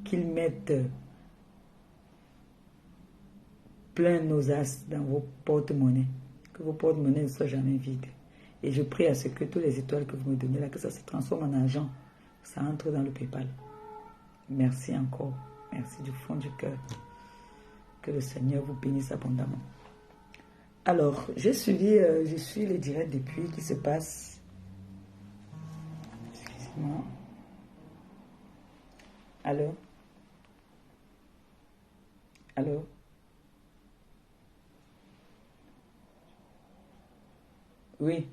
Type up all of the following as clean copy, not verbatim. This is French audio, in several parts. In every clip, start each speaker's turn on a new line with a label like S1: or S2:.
S1: qu'ils mettent plein nos as dans vos porte-monnaies. Que vos porte-monnaies ne soient jamais vides. Et je prie à ce que toutes les étoiles que vous me donnez là, que ça se transforme en argent. Ça entre dans le PayPal. Merci encore. Merci du fond du cœur. Que le Seigneur vous bénisse abondamment. Alors, je suis les directs depuis qui se passe. Excusez-moi. Allô? Allô? Oui,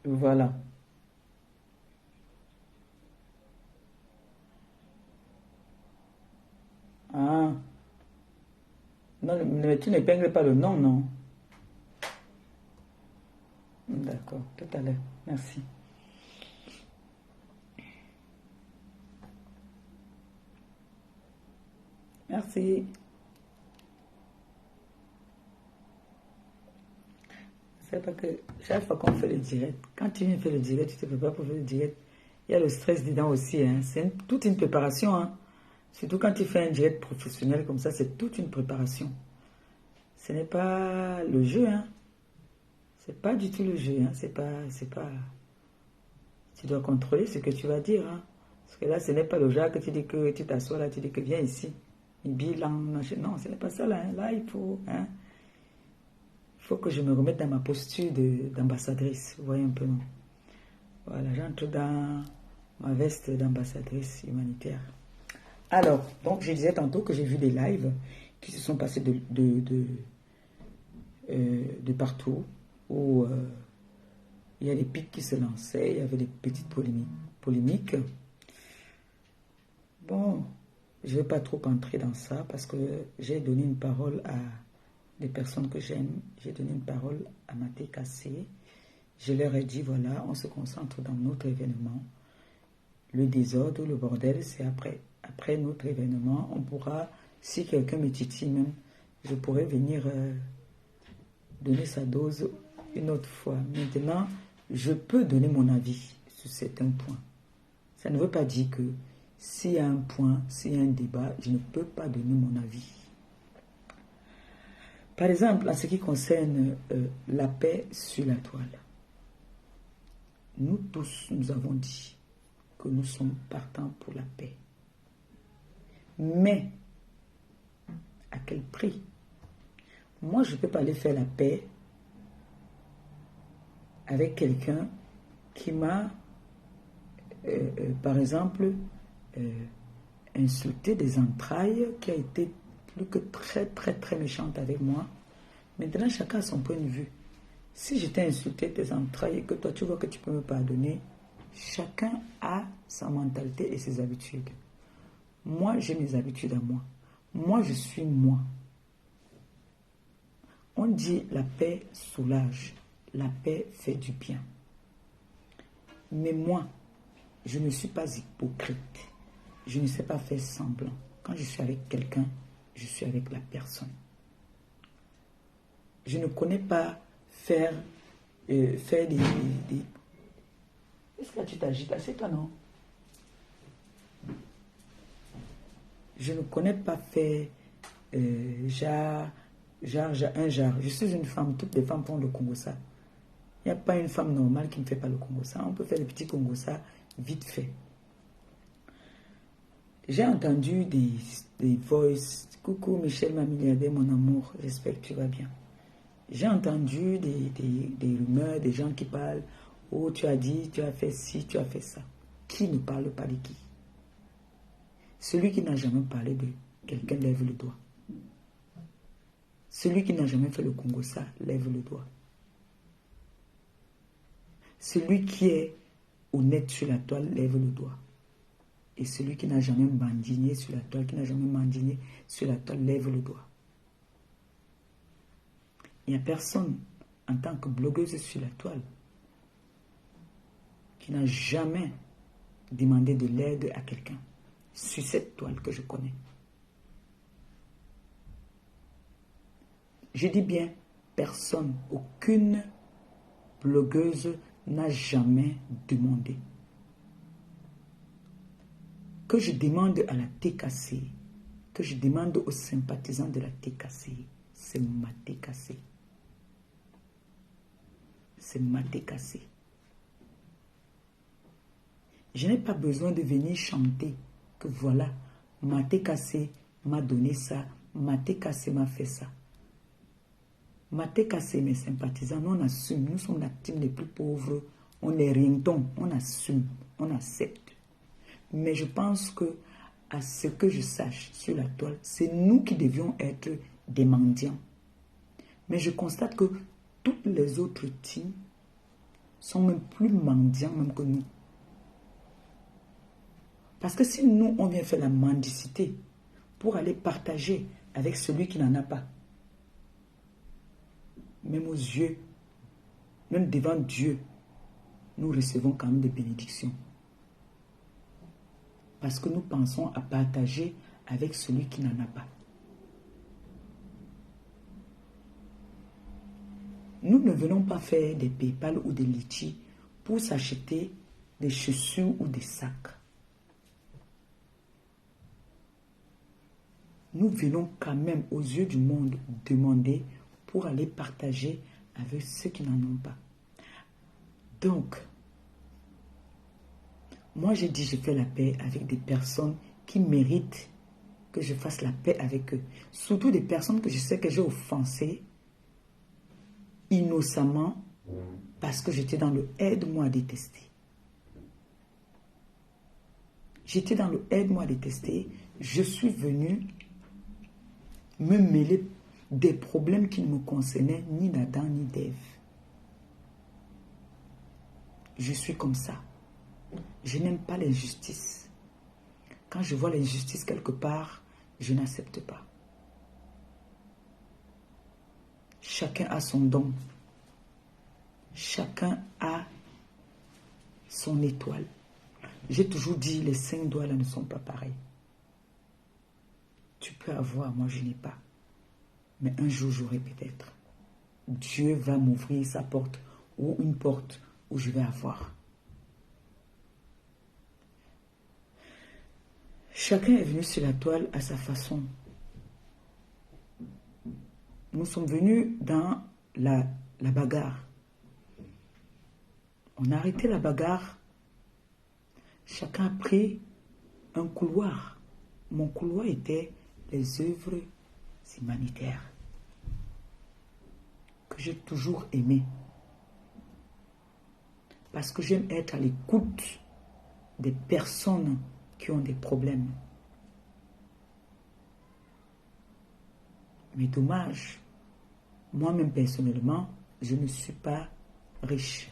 S1: voilà. Ah, non, mais tu n'épingles pas le nom, non? D'accord, tout à l'heure. Merci. Merci. C'est pas que chaque fois qu'on fait le direct, quand tu viens faire le direct, tu te prépares pour faire le direct. Il y a le stress dedans aussi. Hein. C'est toute une préparation. Hein. Surtout quand tu fais un direct professionnel comme ça, c'est toute une préparation. Ce n'est pas le jeu. Hein. C'est pas du tout le jeu. Hein. C'est pas. Tu dois contrôler ce que tu vas dire. Hein. Parce que là, ce n'est pas le genre que tu dis que tu t'assois là, tu dis que viens ici. Bilan, machin. Non, ce n'est pas ça là. Hein. Là, il faut. Hein. Il faut que je me remette dans ma posture d'ambassadrice. Vous voyez un peu, non? Voilà, j'entre dans ma veste d'ambassadrice humanitaire. Alors, donc je disais tantôt que j'ai vu des lives qui se sont passés de partout, où il y a des pics qui se lançaient, il y avait des petites polémiques. Bon, je ne vais pas trop entrer dans ça parce que j'ai donné une parole à des personnes que j'aime. J'ai donné une parole à Maté Kassé. Je leur ai dit, voilà, on se concentre dans notre événement. Le désordre, le bordel, c'est après. Après notre événement, on pourra, si quelqu'un me titille même, je pourrais venir donner sa dose une autre fois. Maintenant, je peux donner mon avis sur certains points. Ça ne veut pas dire que s'il y a un point, s'il y a un débat, je ne peux pas donner mon avis. Par exemple, en ce qui concerne la paix sur la toile. Nous tous, nous avons dit que nous sommes partants pour la paix. Mais, à quel prix? Moi, je ne peux pas aller faire la paix avec quelqu'un qui m'a, par exemple, insulté des entrailles, qui a été plus que très, très, très méchante avec moi. Maintenant, chacun a son point de vue. Si je t'ai insulté tes entrailles et que toi, tu vois que tu peux me pardonner, chacun a sa mentalité et ses habitudes. Moi, j'ai mes habitudes à moi. Moi, je suis moi. On dit la paix soulage. La paix fait du bien. Mais moi, je ne suis pas hypocrite. Je ne sais pas faire semblant. Quand je suis avec quelqu'un, je suis avec la personne. Je ne connais pas faire des... Est-ce que tu t'agites? C'est toi, non? Je ne connais pas faire un jar. Je suis une femme, toutes les femmes font le Congo-ça. Il n'y a pas une femme normale qui ne fait pas le Congo-ça. On peut faire le petit Congo-ça vite fait. J'ai entendu des voices. Coucou Michel, ma milliardaire, mon amour, j'espère que tu vas bien. J'ai entendu des rumeurs, des gens qui parlent. Oh, tu as dit, tu as fait ci, tu as fait ça. Qui ne parle pas de qui? Celui qui n'a jamais parlé de quelqu'un lève le doigt. Celui qui n'a jamais fait le Congo-ça lève le doigt. Celui qui est honnête sur la toile lève le doigt. Et celui qui n'a jamais mendigné sur la toile, lève le doigt. Il n'y a personne en tant que blogueuse sur la toile qui n'a jamais demandé de l'aide à quelqu'un sur cette toile que je connais. Je dis bien personne, aucune blogueuse n'a jamais demandé. que je demande à la TKC, que je demande aux sympathisants de la TKC, c'est ma TKC. C'est ma TKC. Je n'ai pas besoin de venir chanter que voilà, ma TKC m'a donné ça, ma TKC m'a fait ça. Ma TKC, mes sympathisants, nous on assume, nous sommes la team les plus pauvres, on est ringtons, on assume, on accepte. Mais je pense que, à ce que je sache sur la toile, c'est nous qui devions être des mendiants. Mais je constate que toutes les autres teams sont même plus mendiants même que nous. Parce que si nous, on vient faire la mendicité pour aller partager avec celui qui n'en a pas, même aux yeux, même devant Dieu, nous recevons quand même des bénédictions. Parce que nous pensons à partager avec celui qui n'en a pas. Nous ne venons pas faire des PayPal ou des Litchi pour s'acheter des chaussures ou des sacs. Nous venons quand même aux yeux du monde demander pour aller partager avec ceux qui n'en ont pas. Donc, moi j'ai dit je fais la paix avec des personnes qui méritent que je fasse la paix avec eux. Surtout des personnes que je sais que j'ai offensées innocemment parce que j'étais dans le aide-moi à détester. J'étais dans le aide-moi à détester. Je suis venu me mêler des problèmes qui ne me concernaient ni d'Adam ni d'Ève. Je suis comme ça. Je n'aime pas l'injustice. Quand je vois l'injustice quelque part, je n'accepte pas. Chacun a son don. Chacun a son étoile. J'ai toujours dit, les 5 doigts là ne sont pas pareils. Tu peux avoir, moi je n'ai pas. Mais un jour j'aurai peut-être. Dieu va m'ouvrir sa porte ou une porte où je vais avoir. Chacun est venu sur la toile à sa façon. Nous sommes venus dans la bagarre. On a arrêté la bagarre. Chacun a pris un couloir. Mon couloir était les œuvres humanitaires que j'ai toujours aimé. Parce que j'aime être à l'écoute des personnes qui ont des problèmes. Mais dommage, moi-même personnellement, je ne suis pas riche.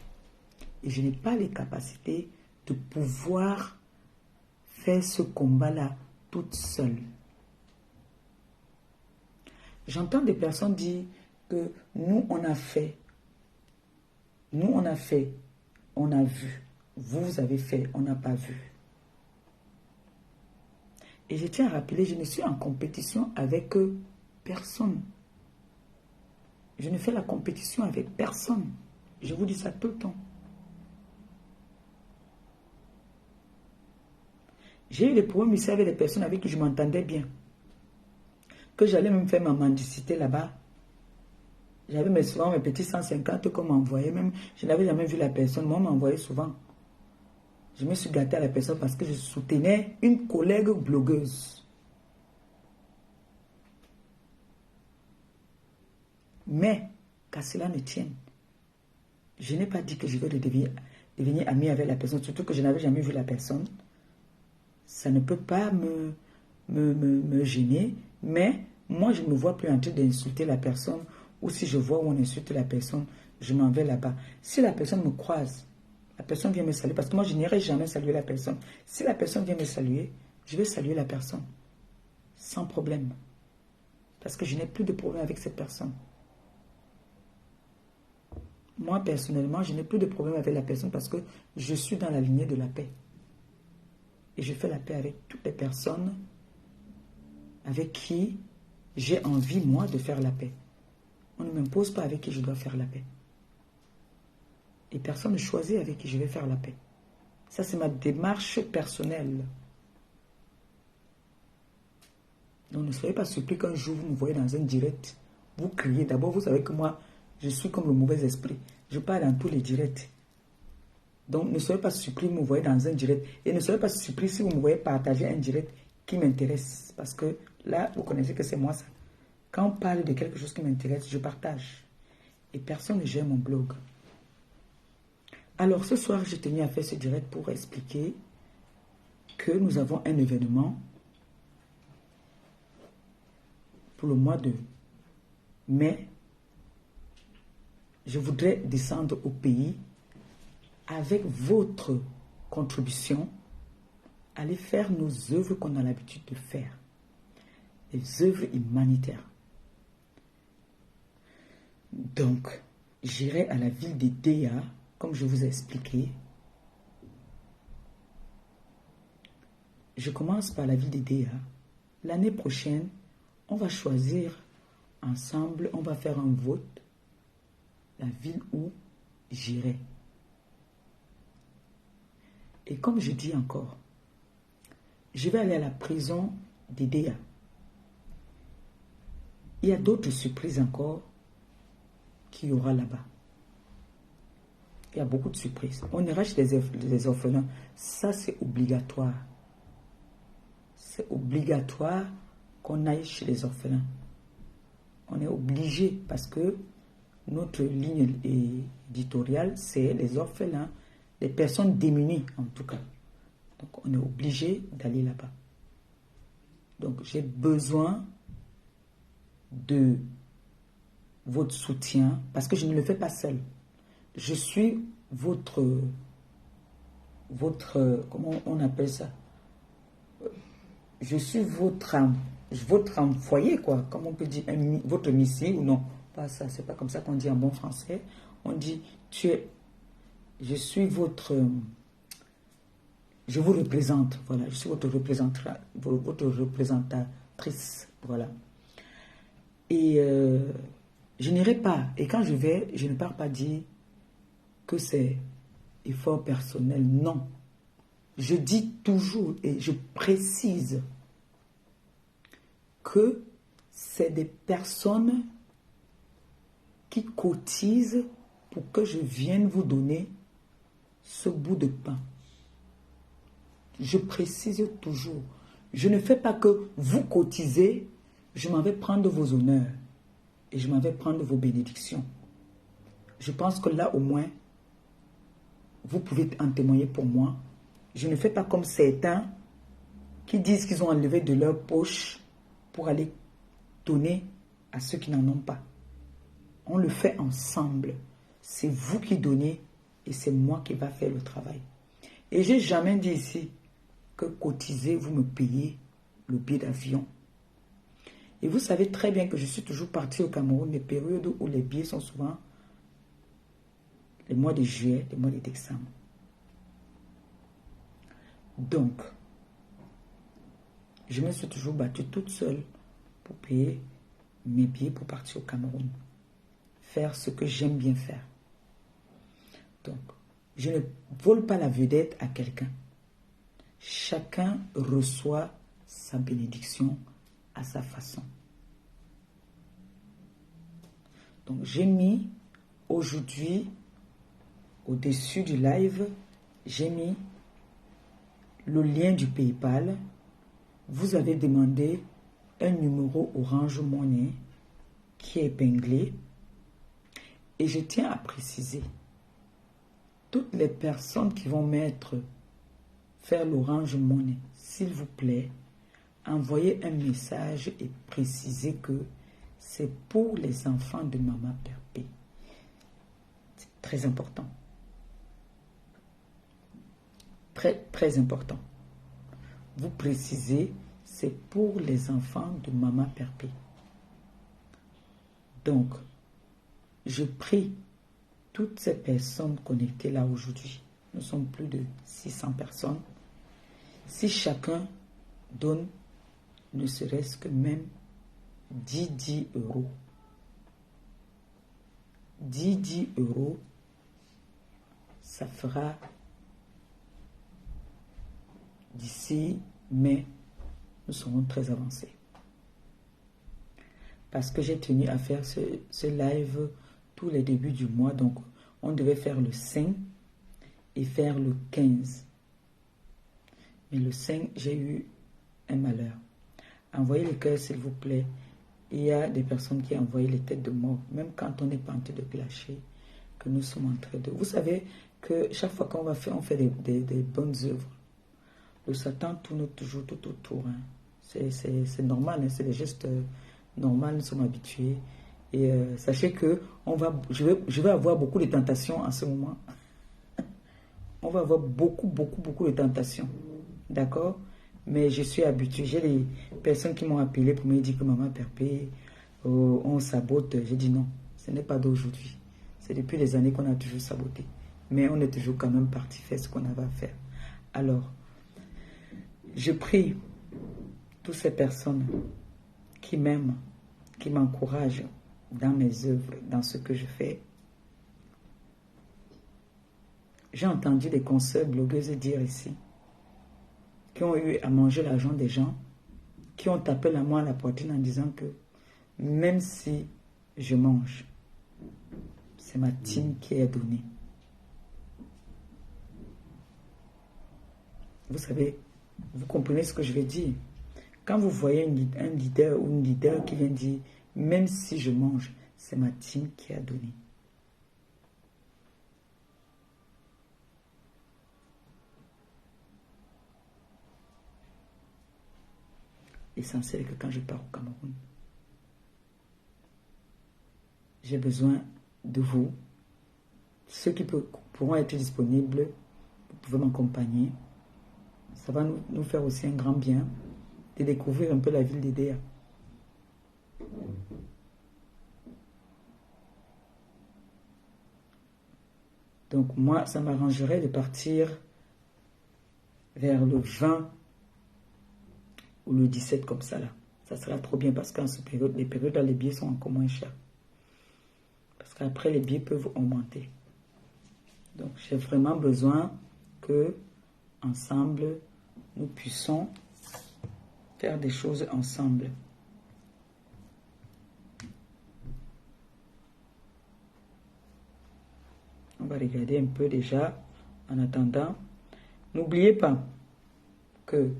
S1: Et je n'ai pas les capacités de pouvoir faire ce combat-là toute seule. J'entends des personnes dire que nous, on a fait, on a vu, vous avez fait, on n'a pas vu. Et je tiens à rappeler, je ne suis en compétition avec personne. Je ne fais la compétition avec personne. Je vous dis ça tout le temps. J'ai eu des problèmes ici avec des personnes avec qui je m'entendais bien. Que j'allais même faire ma mendicité là-bas. J'avais souvent mes petits 150 qu'on m'envoyait. Même, je n'avais jamais vu la personne. Moi, on m'envoyait souvent. Je me suis gâté à la personne parce que je soutenais une collègue blogueuse. Mais, qu'à cela ne tienne, je n'ai pas dit que je veux devenir ami avec la personne, surtout que je n'avais jamais vu la personne. Ça ne peut pas me gêner, mais moi, je ne me vois plus en train d'insulter la personne, ou si je vois où on insulte la personne, je m'en vais là-bas. Si la personne me croise, la personne vient me saluer, parce que moi, je n'irai jamais saluer la personne. Si la personne vient me saluer, je vais saluer la personne, sans problème. Parce que je n'ai plus de problème avec cette personne. Moi, personnellement, je n'ai plus de problème avec la personne parce que je suis dans la lignée de la paix. Et je fais la paix avec toutes les personnes avec qui j'ai envie, moi, de faire la paix. On ne m'impose pas avec qui je dois faire la paix. Et personne ne choisit avec qui je vais faire la paix. Ça, c'est ma démarche personnelle. Donc ne soyez pas surpris qu'un jour vous me voyez dans un direct, vous criez. D'abord, vous savez que moi, je suis comme le mauvais esprit. Je parle dans tous les directs. Donc ne soyez pas surpris de me voyez dans un direct. Et ne soyez pas surpris si vous me voyez partager un direct qui m'intéresse. Parce que là, vous connaissez que c'est moi ça. Quand on parle de quelque chose qui m'intéresse, je partage. Et personne ne gère mon blog. Alors ce soir, j'ai tenu à faire ce direct pour expliquer que nous avons un événement pour le mois de mai. Je voudrais descendre au pays avec votre contribution, aller faire nos œuvres qu'on a l'habitude de faire, les œuvres humanitaires. Donc, j'irai à la ville de Déa, comme je vous ai expliqué. Je commence par la ville de Déa. L'année prochaine, on va choisir ensemble, on va faire un vote, la ville où j'irai. Et comme je dis encore, je vais aller à la prison d'Edea. Il y a d'autres surprises encore qu'il y aura là-bas. Il y a beaucoup de surprises. On ira chez les orphelins. Ça, c'est obligatoire. C'est obligatoire qu'on aille chez les orphelins. On est obligé parce que notre ligne éditoriale, c'est les orphelins, les personnes démunies en tout cas. Donc, on est obligé d'aller là-bas. Donc, j'ai besoin de votre soutien parce que je ne le fais pas seul. Je suis votre comment on appelle ça? Je suis votre foyer, quoi. Comme on peut dire, votre missile ou non. Pas ça, c'est pas comme ça qu'on dit en bon français. On dit, je suis votre... Je vous représente, voilà. Je suis votre représentatrice, voilà. Et je n'irai pas. Et quand je vais, je ne pars pas dire que c'est effort personnel. Non. Je dis toujours et je précise que c'est des personnes qui cotisent pour que je vienne vous donner ce bout de pain. Je précise toujours. Je ne fais pas que vous cotisez, je m'en vais prendre vos honneurs et je m'en vais prendre vos bénédictions. Je pense que là, au moins, vous pouvez en témoigner pour moi. Je ne fais pas comme certains qui disent qu'ils ont enlevé de leur poche pour aller donner à ceux qui n'en ont pas. On le fait ensemble. C'est vous qui donnez et c'est moi qui va faire le travail. Et je n'ai jamais dit ici que cotiser, vous me payez le billet d'avion. Et vous savez très bien que je suis toujours partie au Cameroun, les périodes où les billets sont souvent les mois de juillet, les mois de décembre. Donc, je me suis toujours battue toute seule pour payer mes billets pour partir au Cameroun. Faire ce que j'aime bien faire. Donc, je ne vole pas la vedette à quelqu'un. Chacun reçoit sa bénédiction à sa façon. Donc, j'ai mis aujourd'hui, au-dessus du live, j'ai mis le lien du PayPal. Vous avez demandé un numéro Orange Money qui est épinglé. Et je tiens à préciser, toutes les personnes qui vont faire l'Orange Money, s'il vous plaît, envoyez un message et précisez que c'est pour les enfants de Maman Perpé. C'est très important. Très, très important. Vous précisez, c'est pour les enfants de Maman Perpé. Donc, je prie toutes ces personnes connectées là aujourd'hui. Nous sommes plus de 600 personnes. Si chacun donne ne serait-ce que même 10 euros. 10 euros, ça fera d'ici mai, nous serons très avancés. parce que j'ai tenu à faire ce live tous les débuts du mois. Donc, on devait faire le 5 et faire le 15. Mais le 5, j'ai eu un malheur. Envoyez les cœurs, s'il vous plaît. Il y a des personnes qui envoient les têtes de mort, même quand on est pas en train de clasher, que nous sommes en train de... Vous savez que chaque fois qu'on va faire, on fait des bonnes œuvres. Le Satan tourne toujours tout autour. Hein. C'est normal, hein, c'est des gestes normaux, nous sommes habitués. Et sachez que je vais avoir beaucoup de tentations en ce moment. On va avoir beaucoup de tentations. D'accord? Mais je suis habitué. J'ai des personnes qui m'ont appelé pour me dire que maman Perpé, on sabote. J'ai dit non, ce n'est pas d'aujourd'hui. C'est depuis des années qu'on a toujours saboté. Mais on est toujours quand même parti faire ce qu'on avait à faire. Alors, je prie toutes ces personnes qui m'aiment, qui m'encouragent dans mes œuvres, dans ce que je fais. J'ai entendu des consoeurs blogueuses dire ici, qui ont eu à manger l'argent des gens, qui ont tapé la main à la poitrine en disant que même si je mange, c'est ma team qui est donnée. Vous savez, vous comprenez ce que je veux dire. Quand vous voyez un leader ou une leader qui vient dire, même si je mange, c'est ma team qui a donné. L'essentiel est que quand je pars au Cameroun, j'ai besoin de vous. Ceux qui pourront être disponibles, vous pouvez m'accompagner. Ça va nous faire aussi un grand bien de découvrir un peu la ville d'Edea. Donc moi, ça m'arrangerait de partir vers le 20 ou le 17 comme ça là. Ça sera trop bien parce qu'en ce période, les périodes là, les billets sont encore moins chers. Parce qu'après, les billets peuvent augmenter. Donc j'ai vraiment besoin que, ensemble, nous puissions faire des choses ensemble. On va regarder un peu déjà en attendant. N'oubliez pas que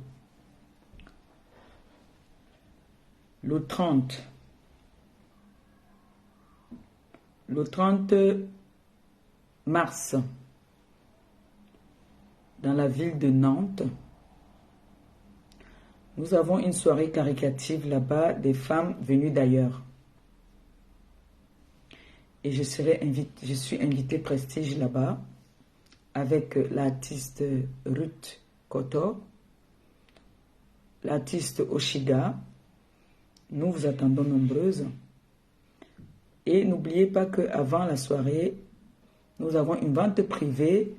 S1: le 30 mars, dans la ville de Nantes, nous avons une soirée caritative là-bas des femmes venues d'ailleurs. Et je suis invitée prestige là-bas avec l'artiste Ruth Koto, l'artiste Oshiga. Nous vous attendons nombreuses. Et n'oubliez pas qu'avant la soirée, nous avons une vente privée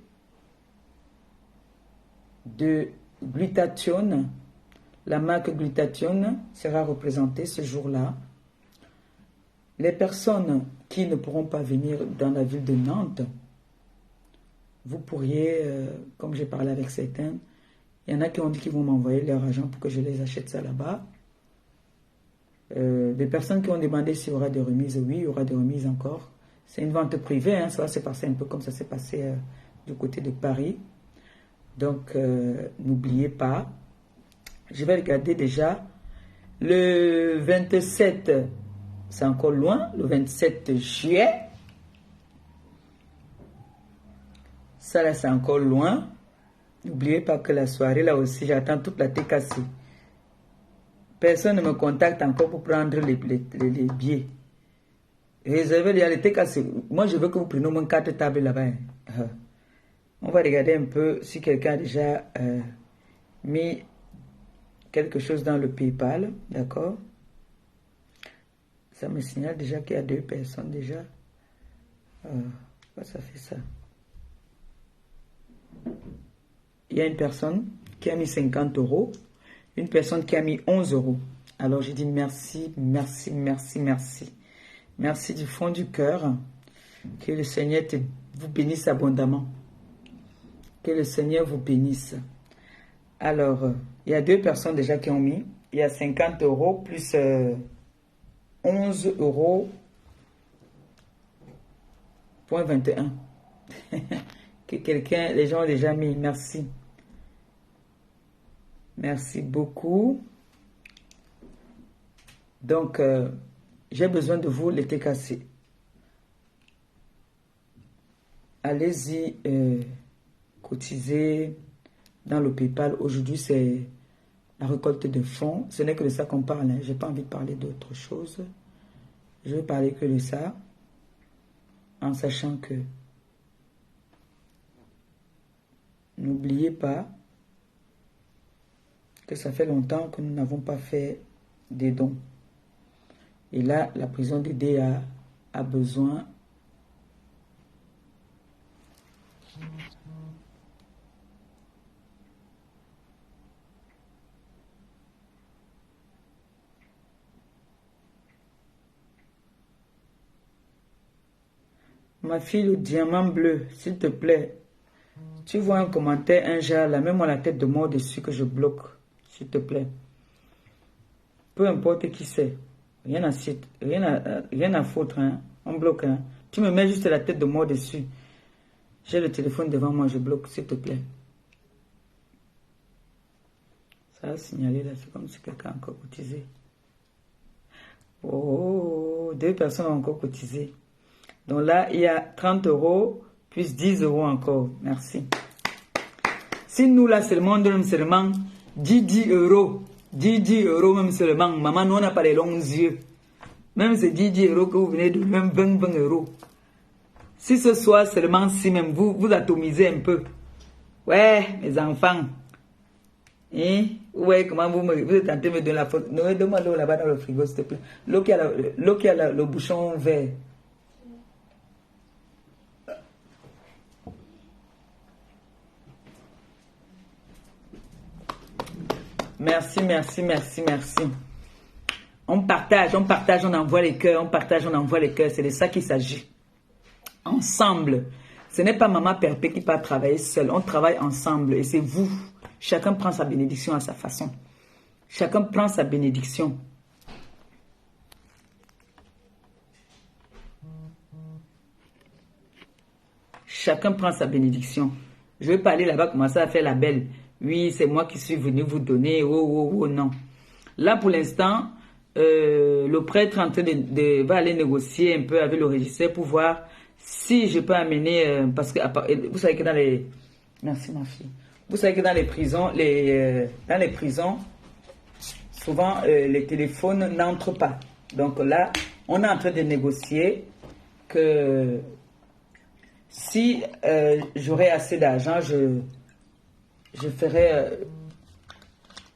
S1: de glutathione. La marque glutathione sera représentée ce jour-là. Les personnes qui ne pourront pas venir dans la ville de Nantes, vous pourriez, comme j'ai parlé avec certains, il y en a qui ont dit qu'ils vont m'envoyer leur argent pour que je les achète ça là-bas. Des personnes qui ont demandé s'il y aura des remises, oui, il y aura des remises encore. C'est une vente privée, hein, ça va se passer un peu comme ça s'est passé du côté de Paris. Donc, n'oubliez pas. Je vais regarder déjà. Le 27, c'est encore loin, le 27 juillet. Ça là, c'est encore loin. N'oubliez pas que la soirée, là aussi, j'attends toute la TKC. Personne ne me contacte encore pour prendre les billets. Réservez les TKC. Moi, je veux que vous preniez au moins 4 tables là-bas. On va regarder un peu si quelqu'un a déjà mis quelque chose dans le PayPal. D'accord? Ça me signale déjà qu'il y a 2 personnes déjà. Pourquoi ça fait ça? Il y a une personne qui a mis 50 €. Une personne qui a mis 11 €. Alors, j'ai dit merci, merci, merci, merci. Merci du fond du cœur. Que le Seigneur vous bénisse abondamment. Que le Seigneur vous bénisse. Alors, il y a 2 personnes déjà qui ont mis. Il y a 50 € plus 11 € 21. Que quelqu'un, les gens ont déjà mis. Merci. Merci beaucoup. Donc, j'ai besoin de vous, les TKC. Allez-y, cotiser dans le PayPal. Aujourd'hui, c'est la récolte de fonds. Ce n'est que de ça qu'on parle. Hein. Je n'ai pas envie de parler d'autre chose. Je vais parler que de ça. En sachant que n'oubliez pas que ça fait longtemps que nous n'avons pas fait des dons. Et là, la prison d'aider a besoin ma fille, le diamant bleu, s'il te plaît. Tu vois un commentaire, un genre, là, mets-moi la tête de mort dessus que je bloque, s'il te plaît. Peu importe qui c'est. Rien à foutre, hein. On bloque, hein. Tu me mets juste la tête de mort dessus. J'ai le téléphone devant moi, je bloque, s'il te plaît. Ça a signalé là, c'est comme si quelqu'un a encore cotisé. Oh, 2 personnes ont encore cotisé. Donc là, il y a 30 € plus 10 € encore. Merci. Si nous, là, seulement, on donne seulement 10 €. 10 € même seulement. Maman, nous, on n'a pas les longs yeux. Même ces 10 € que vous venez de même 20 €. Si ce soir seulement, si même vous atomisez un peu. Ouais, mes enfants. Hein? Ouais, comment vous êtes tenté de me donner la faute. Non, donne-moi l'eau là-bas dans le frigo, s'il te plaît. L'eau qui a le bouchon vert. Merci, merci, merci, merci. On partage, on envoie les cœurs, on partage, on envoie les cœurs. C'est de ça qu'il s'agit. Ensemble. Ce n'est pas Maman Perpé qui part travailler seule. On travaille ensemble et c'est vous. Chacun prend sa bénédiction à sa façon. Chacun prend sa bénédiction. Chacun prend sa bénédiction. Je vais parler là-bas, commencer à faire la belle. Oui, c'est moi qui suis venu vous donner. Oh, non. Là, pour l'instant, le prêtre est en train va aller négocier un peu avec le régisseur pour voir si je peux amener... parce que vous savez que dans les... Merci, ma fille. Vous savez que dans les prisons, souvent, les téléphones n'entrent pas. Donc là, on est en train de négocier que si j'aurais assez d'argent, je ferai...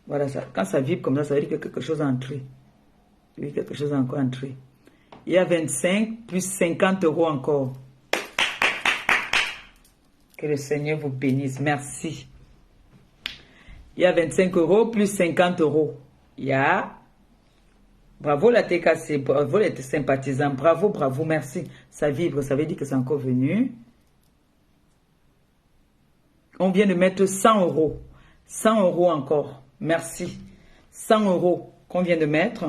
S1: voilà, ça. Quand ça vibre comme ça veut dire que quelque chose est entré. Oui, quelque chose est encore entré. Il y a 25 plus 50 € encore. Que le Seigneur vous bénisse. Merci. Il y a 25 € plus 50 €. Il y a... Bravo la TKC, bravo les sympathisants. Bravo, bravo, merci. Ça vibre, ça veut dire que c'est encore venu. On vient de mettre 100 €. 100 € encore. Merci. 100 € qu'on vient de mettre.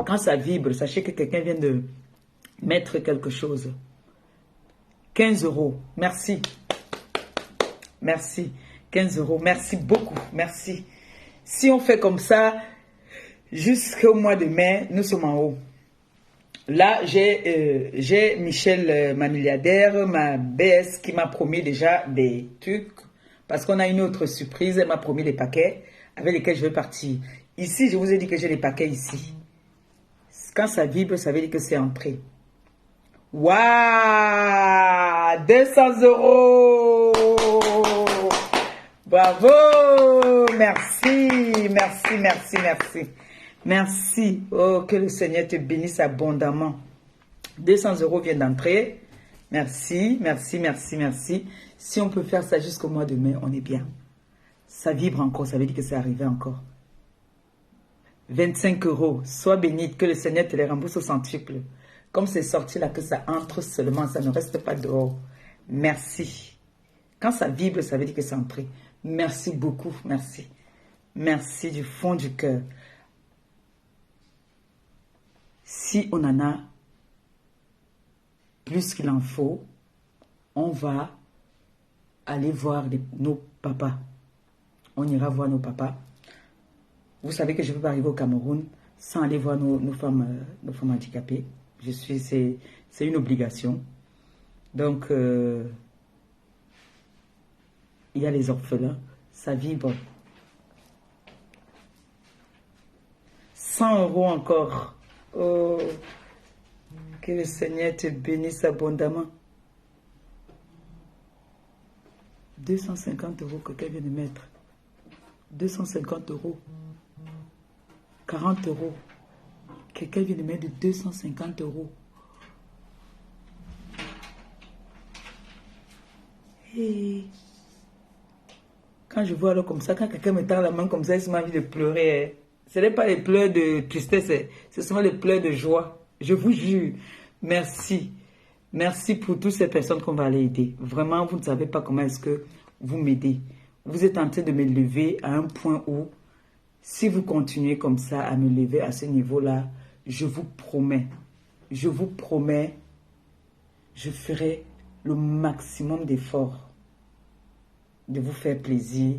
S1: Quand ça vibre, sachez que quelqu'un vient de mettre quelque chose. 15 €. Merci. Merci. 15 €. Merci beaucoup. Merci. Si on fait comme ça, jusqu'au mois de mai, nous sommes en haut. Là, j'ai Michel, ma milliardaire, ma BS, qui m'a promis déjà des trucs. Parce qu'on a une autre surprise. Elle m'a promis des paquets avec lesquels je vais partir. Ici, je vous ai dit que j'ai des paquets ici. Quand ça vibre, ça veut dire que c'est entré. Waouh! 200 €! Bravo! Merci, merci, merci, merci. Merci. Oh, que le Seigneur te bénisse abondamment. 200 € viennent d'entrer. Merci, merci, merci, merci. Si on peut faire ça jusqu'au mois de mai, on est bien. Ça vibre encore, ça veut dire que c'est arrivé encore. 25 €. Sois bénite, que le Seigneur te les rembourse au centuple. Comme c'est sorti là, que ça entre seulement, ça ne reste pas dehors. Merci. Quand ça vibre, ça veut dire que c'est entré. Merci beaucoup, merci. Merci du fond du cœur. Si on en a plus qu'il en faut, on va aller voir nos papas. On ira voir nos papas. Vous savez que je ne peux pas arriver au Cameroun sans aller voir nos femmes handicapées. C'est une obligation. Donc, il y a les orphelins. Ça vibre. 100 € encore. Oh, que le Seigneur te bénisse abondamment. 250 € que quelqu'un vient de mettre. 250 €. 40 €. Quelqu'un vient de mettre 250 €. Et quand je vois alors comme ça, quand quelqu'un me tend la main comme ça, il m'a envie de pleurer. Ce n'est pas les pleurs de tristesse, c'est seulement les pleurs de joie. Je vous jure. Merci. Merci pour toutes ces personnes qu'on va aller aider. Vraiment, vous ne savez pas comment est-ce que vous m'aidez. Vous êtes en train de me lever à un point où, si vous continuez comme ça à me lever à ce niveau-là, je vous promets, je ferai le maximum d'efforts de vous faire plaisir,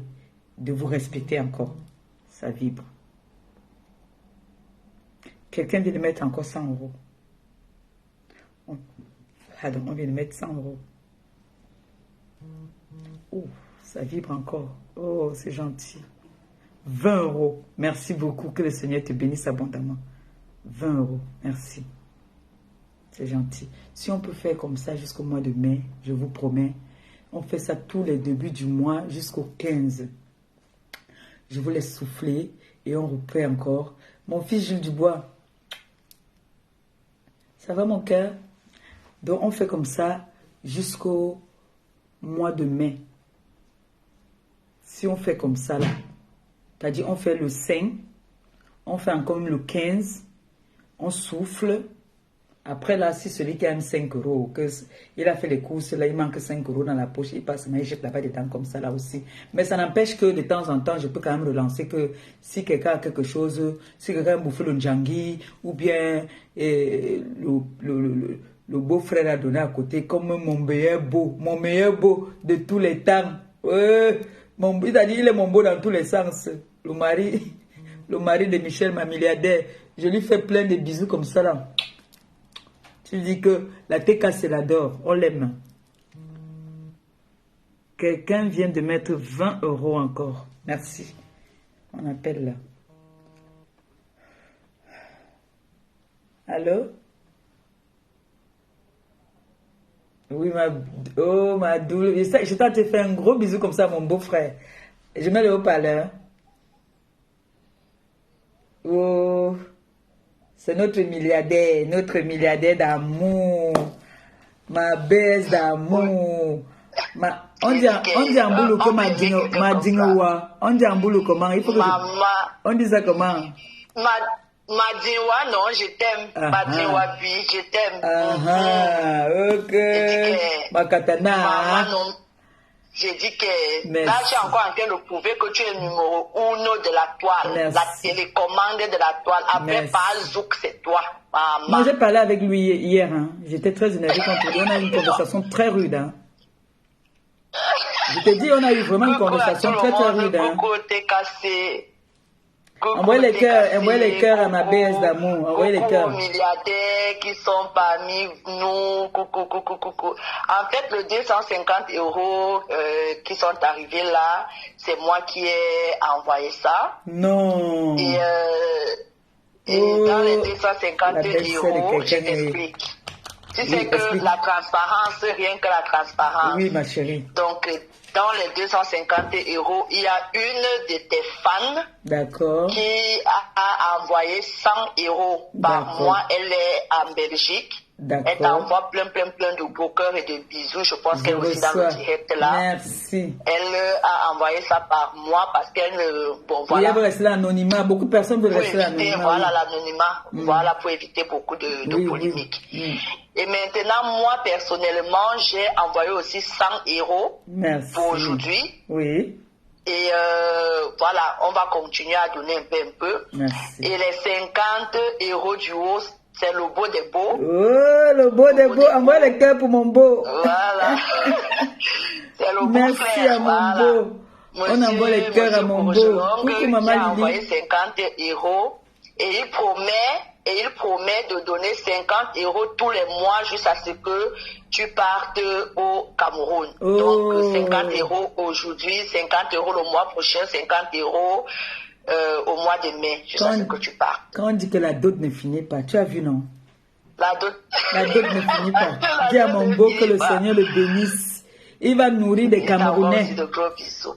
S1: de vous respecter encore. Ça vibre. Quelqu'un vient de mettre encore 100 €. Pardon, on vient de mettre 100 €. Oh, ça vibre encore. Oh, c'est gentil. 20 €. Merci beaucoup. Que le Seigneur te bénisse abondamment. 20 €. Merci. C'est gentil. Si on peut faire comme ça jusqu'au mois de mai, je vous promets, on fait ça tous les débuts du mois jusqu'au 15. Je vous laisse souffler et on reprend encore. Mon fils Jules Dubois, ça va mon cœur? Donc on fait comme ça jusqu'au mois de mai. Si on fait comme ça là, c'est-à-dire on fait le 5, on fait encore le 15, on souffle. Après là, si celui qui aime 5 €, il a fait les courses, là il manque 5 € dans la poche, il passe, mais il jette là-bas dedans comme ça là aussi. Mais ça n'empêche que de temps en temps, je peux quand même relancer que si quelqu'un a quelque chose, si quelqu'un a bouffé le njangui, ou bien le beau-frère a donné à côté, comme mon meilleur beau de tous les temps. Il a dit il est mon beau dans tous les sens. Le mari de Michel, ma milliardaire, je lui fais plein de bisous comme ça là. Tu dis que la TK c'est l'adore, on l'aime. Quelqu'un vient de mettre 20 € encore. Merci. On appelle là. Allô? Oui, ma doule. Je t'ai fait un gros bisou comme ça, mon beau-frère. Je mets le haut-parleur. Oh, c'est notre milliardaire d'amour. Ma baisse d'amour. On dit en boulot comment on dit en boulot comment? Il faut que on dit ça comment?
S2: Madinwa, non, je t'aime. Madinwa, oui, je t'aime.
S1: Ok. Makatana.
S2: Maman, non. J'ai dit que là, tu es encore en train de prouver que tu es numéro 1 de la toile.
S1: Merci.
S2: La télécommande de la toile. Après, par Zouk, c'est toi. Maman.
S1: Moi, j'ai parlé avec lui hier. Hein. J'étais très énervé contre lui. On a eu une conversation très rude. Hein. Je te dis, on a eu vraiment une conversation très rude. Hein. Envoyez les cœurs à ma baisse d'amour. Envoyez les cœurs.
S2: Milliardaires qui sont parmi nous. Coucou. En fait, le 250 € qui sont arrivés là, c'est moi qui ai envoyé ça.
S1: Non.
S2: Et dans les 250 €, je t'explique. Tu sais que la transparence, rien que la transparence.
S1: Oui, ma chérie.
S2: Donc, dans les 250 €, il y a une de tes fans qui a envoyé 100 € par mois. Elle est en Belgique. Elle t'envoie plein de beaux cœurs et de bisous. Je pense qu'elle est aussi dans le direct là.
S1: Merci.
S2: Elle a envoyé ça par mois parce qu'elle... Bon, voilà.
S1: Elle veut rester l'anonymat. Beaucoup de personnes veulent rester l'anonymat.
S2: Voilà, l'anonymat. Voilà, pour éviter beaucoup de polémiques. Et maintenant, moi, personnellement, j'ai envoyé aussi 100 € pour aujourd'hui.
S1: Oui.
S2: Et voilà, on va continuer à donner un peu.
S1: Merci.
S2: Et les 50 € du haut, c'est le beau des beaux.
S1: Oh, le beau des beaux. Envoie le cœur pour mon beau.
S2: Voilà. C'est le beau
S1: Merci
S2: frère.
S1: à mon beau. On envoie le cœur à mon beau.
S2: Coucou, maman Lily. Il a envoyé 50 € et il promet de donner 50 € tous les mois jusqu'à ce que tu partes au Cameroun.
S1: Oh.
S2: Donc 50 € aujourd'hui, 50 € le mois prochain, 50 € au mois de mai, jusqu'à ce que tu partes.
S1: Quand on dit que la dot ne finit pas, tu as vu, non?
S2: La dot
S1: ne finit pas. Dis à mon beau que le Seigneur le bénisse. Il va nourrir des Camerounais.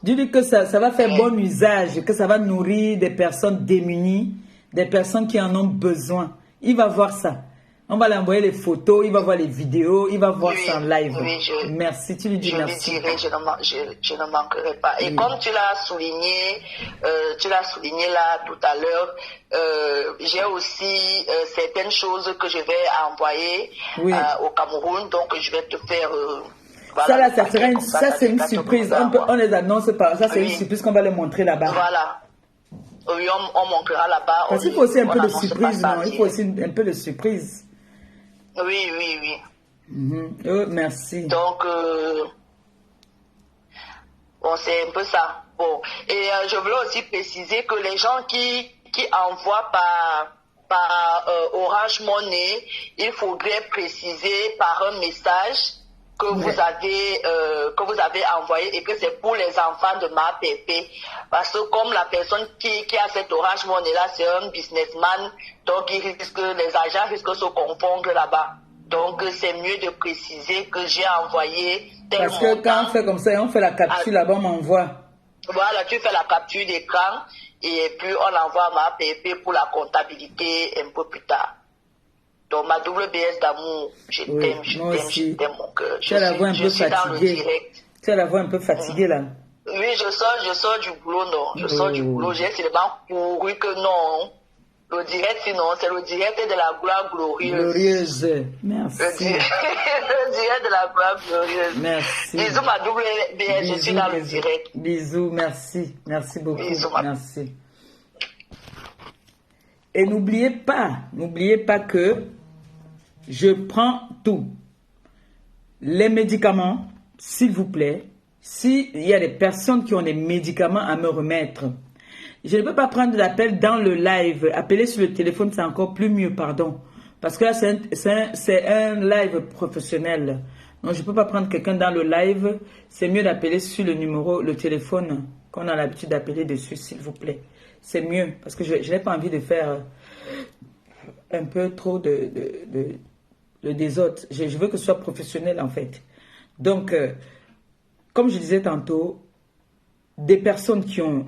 S1: Dis-lui que ça va faire bon usage, que ça va nourrir des personnes démunies, des personnes qui en ont besoin. Il va voir ça. On va lui envoyer les photos, il va voir les vidéos, il va voir ça en live.
S2: Oui,
S1: merci, tu lui dis merci.
S2: Je lui dirai, je ne manquerai pas. Et comme tu l'as souligné là tout à l'heure, j'ai aussi certaines choses que je vais envoyer au Cameroun, donc je vais te faire...
S1: voilà, ça c'est une surprise. On les annonce pas. Ça c'est une surprise qu'on va les montrer là-bas.
S2: Voilà. Oui, on montrera là-bas.
S1: Parce qu'il faut aussi un peu de surprise, non? Il faut aussi un peu de surprise.
S2: Oui.
S1: Oh, merci.
S2: Donc, bon, c'est un peu ça. Bon, et je voulais aussi préciser que les gens qui envoient par Orange Money, il faudrait préciser par un message que vous avez envoyé et que c'est pour les enfants de ma pépé. Parce que comme la personne qui a cette Orange Money là, c'est un businessman, donc les agents risquent de se confondre là-bas. Donc c'est mieux de préciser que j'ai envoyé tel montant.
S1: Parce que quand on fait comme ça, on fait la capture là-bas, on m'envoie.
S2: Voilà, tu fais la capture d'écran et puis on envoie à ma pépé pour la comptabilité un peu plus tard. Donc ma WBS d'amour, je t'aime mon cœur.
S1: Tu as la voix un peu fatiguée. Tu as la voix un peu fatiguée là.
S2: Oui, je sors du boulot, non. Je sors du boulot. J'ai seulement couru que non. Le direct, sinon, c'est le direct de la gloire glorieuse.
S1: Merci.
S2: Le direct de la gloire glorieuse.
S1: Merci.
S2: Bisous ma WBS, je suis dans le direct.
S1: Bisous, merci. Merci beaucoup.
S2: Bisous,
S1: merci. Et n'oubliez pas que je prends tout. Les médicaments, s'il vous plaît, s'il y a des personnes qui ont des médicaments à me remettre, je ne peux pas prendre l'appel dans le live. Appeler sur le téléphone, c'est encore plus mieux, pardon. Parce que là, c'est un live professionnel. Donc, je ne peux pas prendre quelqu'un dans le live. C'est mieux d'appeler sur le téléphone qu'on a l'habitude d'appeler dessus, s'il vous plaît. C'est mieux, parce que je n'ai pas envie de faire un peu trop de désordre. Je veux que ce soit professionnel, en fait. Donc, comme je disais tantôt, des personnes qui ont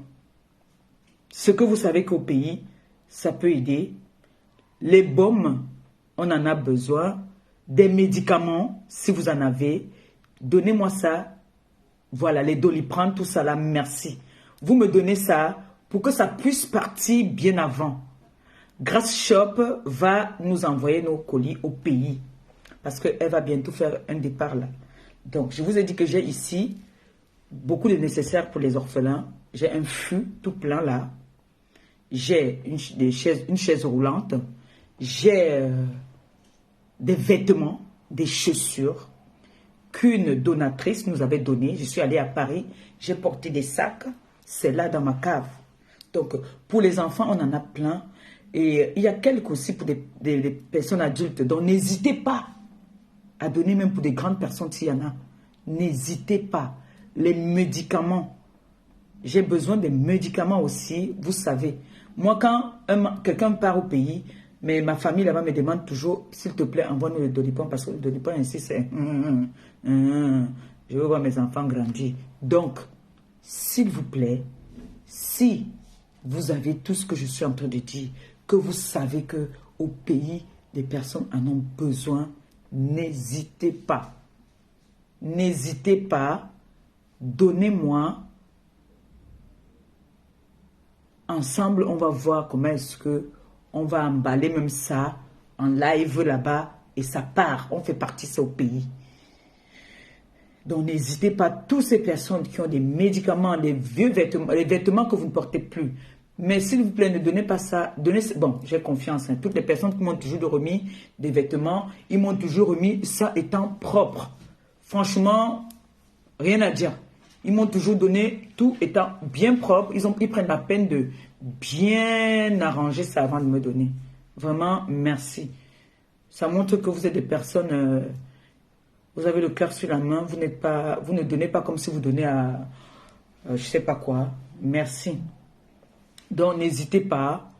S1: ce que vous savez qu'au pays, ça peut aider. Les baumes, on en a besoin. Des médicaments, si vous en avez, donnez-moi ça. Voilà, les Doliprane, tout ça là, merci. Vous me donnez ça pour que ça puisse partir bien avant. Grace Shop va nous envoyer nos colis au pays. Parce qu'elle va bientôt faire un départ là. Donc, je vous ai dit que j'ai ici beaucoup de nécessaires pour les orphelins. J'ai un fût tout plein là. J'ai une chaise roulante. J'ai des vêtements, des chaussures qu'une donatrice nous avait donné. Je suis allée à Paris. J'ai porté des sacs. C'est là dans ma cave. Donc, pour les enfants, on en a plein. Et il y a quelques aussi pour des personnes adultes. Donc, n'hésitez pas à donner même pour des grandes personnes s'il y en a. N'hésitez pas. Les médicaments. J'ai besoin des médicaments aussi, vous savez. Moi, quand quelqu'un part au pays, mais ma famille là-bas me demande toujours, s'il te plaît, envoie-nous le Doliprane, parce que le Doliprane ici, c'est... je veux voir mes enfants grandir. Donc, s'il vous plaît, si vous avez tout ce que je suis en train de dire, que vous savez qu'au pays, des personnes en ont besoin, n'hésitez pas. N'hésitez pas. Donnez-moi. Ensemble, on va voir comment est-ce que on va emballer même ça en live là-bas et ça part. On fait partie ça au pays. Donc, n'hésitez pas, toutes ces personnes qui ont des médicaments, des vieux vêtements, les vêtements que vous ne portez plus. Mais s'il vous plaît, ne donnez pas ça. Bon, j'ai confiance. Hein. Toutes les personnes qui m'ont toujours remis des vêtements, ils m'ont toujours remis ça étant propre. Franchement, rien à dire. Ils m'ont toujours donné tout étant bien propre. Ils prennent la peine de bien arranger ça avant de me donner. Vraiment, merci. Ça montre que vous êtes des personnes... vous avez le cœur sur la main. Vous ne donnez pas comme si vous donnez à... je ne sais pas quoi. Merci. Donc, n'hésitez pas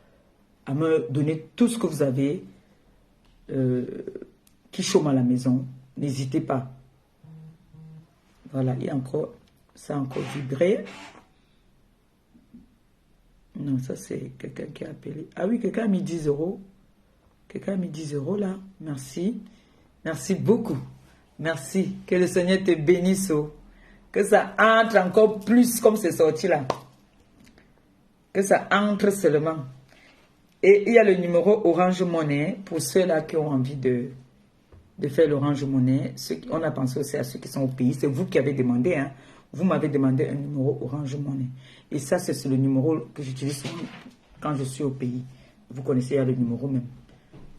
S1: à me donner tout ce que vous avez qui chôme à la maison. N'hésitez pas. Voilà, il y a encore... Ça a encore vibré. Non, ça c'est quelqu'un qui a appelé. Ah oui, quelqu'un a mis 10 euros. Quelqu'un a mis 10 euros là. Merci. Merci beaucoup. Merci. Que le Seigneur te bénisse. Que ça entre encore plus comme c'est sorti là. Que ça entre seulement. Et il y a le numéro Orange Money pour ceux-là qui ont envie de faire l'Orange Money. On a pensé aussi à ceux qui sont au pays. C'est vous qui avez demandé. Hein. Vous m'avez demandé un numéro Orange Money. Et ça, c'est le numéro que j'utilise quand je suis au pays. Vous connaissez, il y a le numéro même.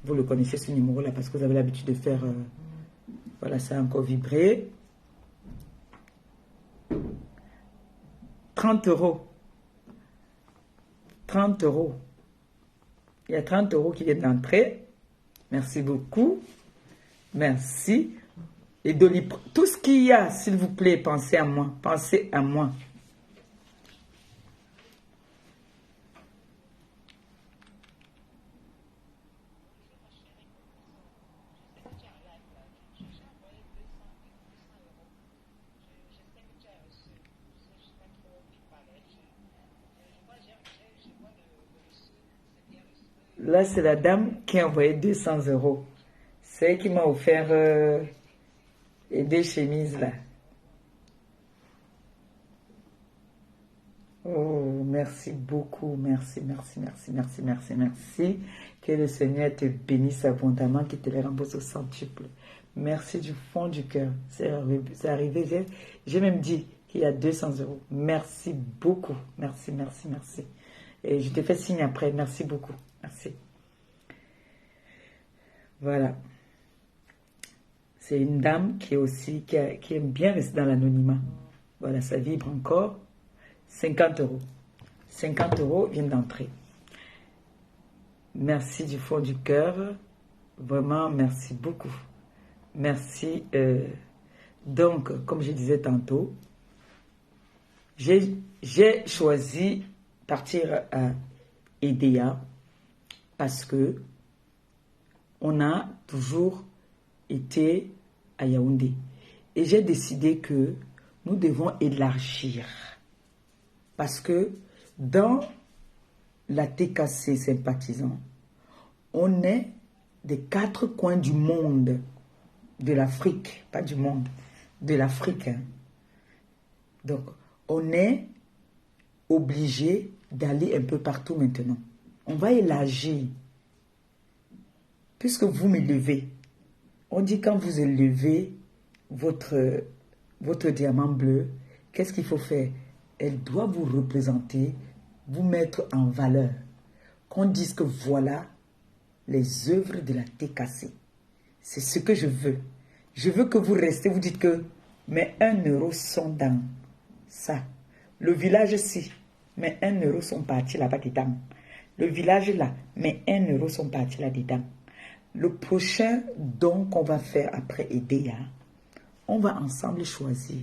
S1: Vous le connaissez, ce numéro-là, parce que vous avez l'habitude de faire... voilà, ça a encore vibré. 30 euros. 30 euros. Il y a 30 euros qui viennent d'entrer. Merci beaucoup. Merci. Et tout ce qu'il y a, s'il vous plaît, pensez à moi. Pensez à moi. Là, c'est la dame qui a envoyé 200 euros. C'est elle qui m'a offert des chemises là. Oh, merci beaucoup. Merci, merci, merci, merci, merci, merci. Que le Seigneur te bénisse abondamment, qu'il te les rembourse au centuple. Merci du fond du cœur. C'est arrivé. J'ai même dit qu'il y a 200 euros. Merci beaucoup. Merci, merci, merci. Et je te fais signe après. Merci beaucoup. Merci. Voilà. C'est une dame qui aime bien rester dans l'anonymat. Voilà, ça vibre encore. 50 euros. 50 euros viennent d'entrer. Merci du fond du cœur. Vraiment, merci beaucoup. Merci. Donc, comme je disais tantôt, j'ai choisi partir à EDEA parce que on a toujours été à Yaoundé. Et j'ai décidé que nous devons élargir. Parce que dans la TKC sympathisant, on est des 4 coins du monde, de l'Afrique, pas du monde, de l'Afrique. Hein. Donc, on est obligé d'aller un peu partout maintenant. On va élargir. Puisque vous me levez, on dit quand vous élevez votre diamant bleu, qu'est-ce qu'il faut faire? Elle doit vous représenter, vous mettre en valeur. Qu'on dise que voilà les œuvres de la TKC. C'est ce que je veux. Je veux que vous restez, vous dites que mes 1 euro sont dans ça. Le village-ci, mes 1 euro sont partis là-bas dedans. Le village là, mes 1 euro sont partis là-dedans. Le prochain don qu'on va faire après EDEA, on va ensemble choisir.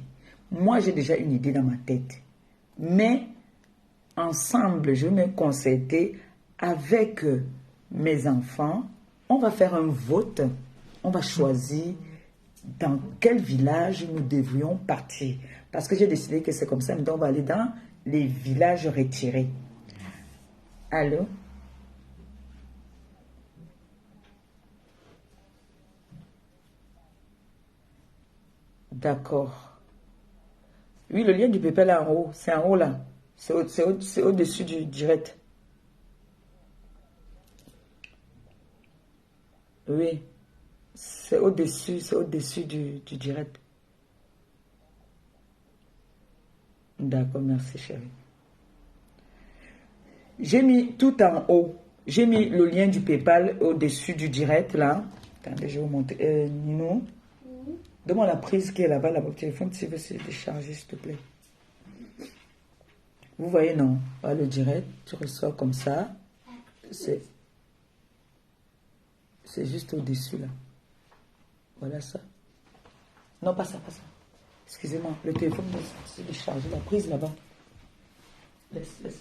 S1: Moi, j'ai déjà une idée dans ma tête. Mais ensemble, je vais me concerter avec mes enfants. On va faire un vote. On va choisir dans quel village nous devrions partir. Parce que j'ai décidé que c'est comme ça. Donc, on va aller dans les villages retirés. Allô? D'accord. Oui, le lien du PayPal est en haut. C'est en haut là. C'est au-dessus du direct. Oui. C'est au-dessus du direct. D'accord, merci chérie. J'ai mis tout en haut. J'ai mis le lien du PayPal au-dessus du direct là. Attendez, je vais vous montrer. Nino, donne-moi la prise qui est là-bas, là-bas, le téléphone, si tu veux se décharger, s'il te plaît. Vous voyez, non? Voilà, le direct, tu ressors comme ça. C'est juste au-dessus là. Voilà ça. Non, pas ça, pas ça. Excusez-moi, le téléphone doit se décharger. La prise là-bas. Laisse, laisse.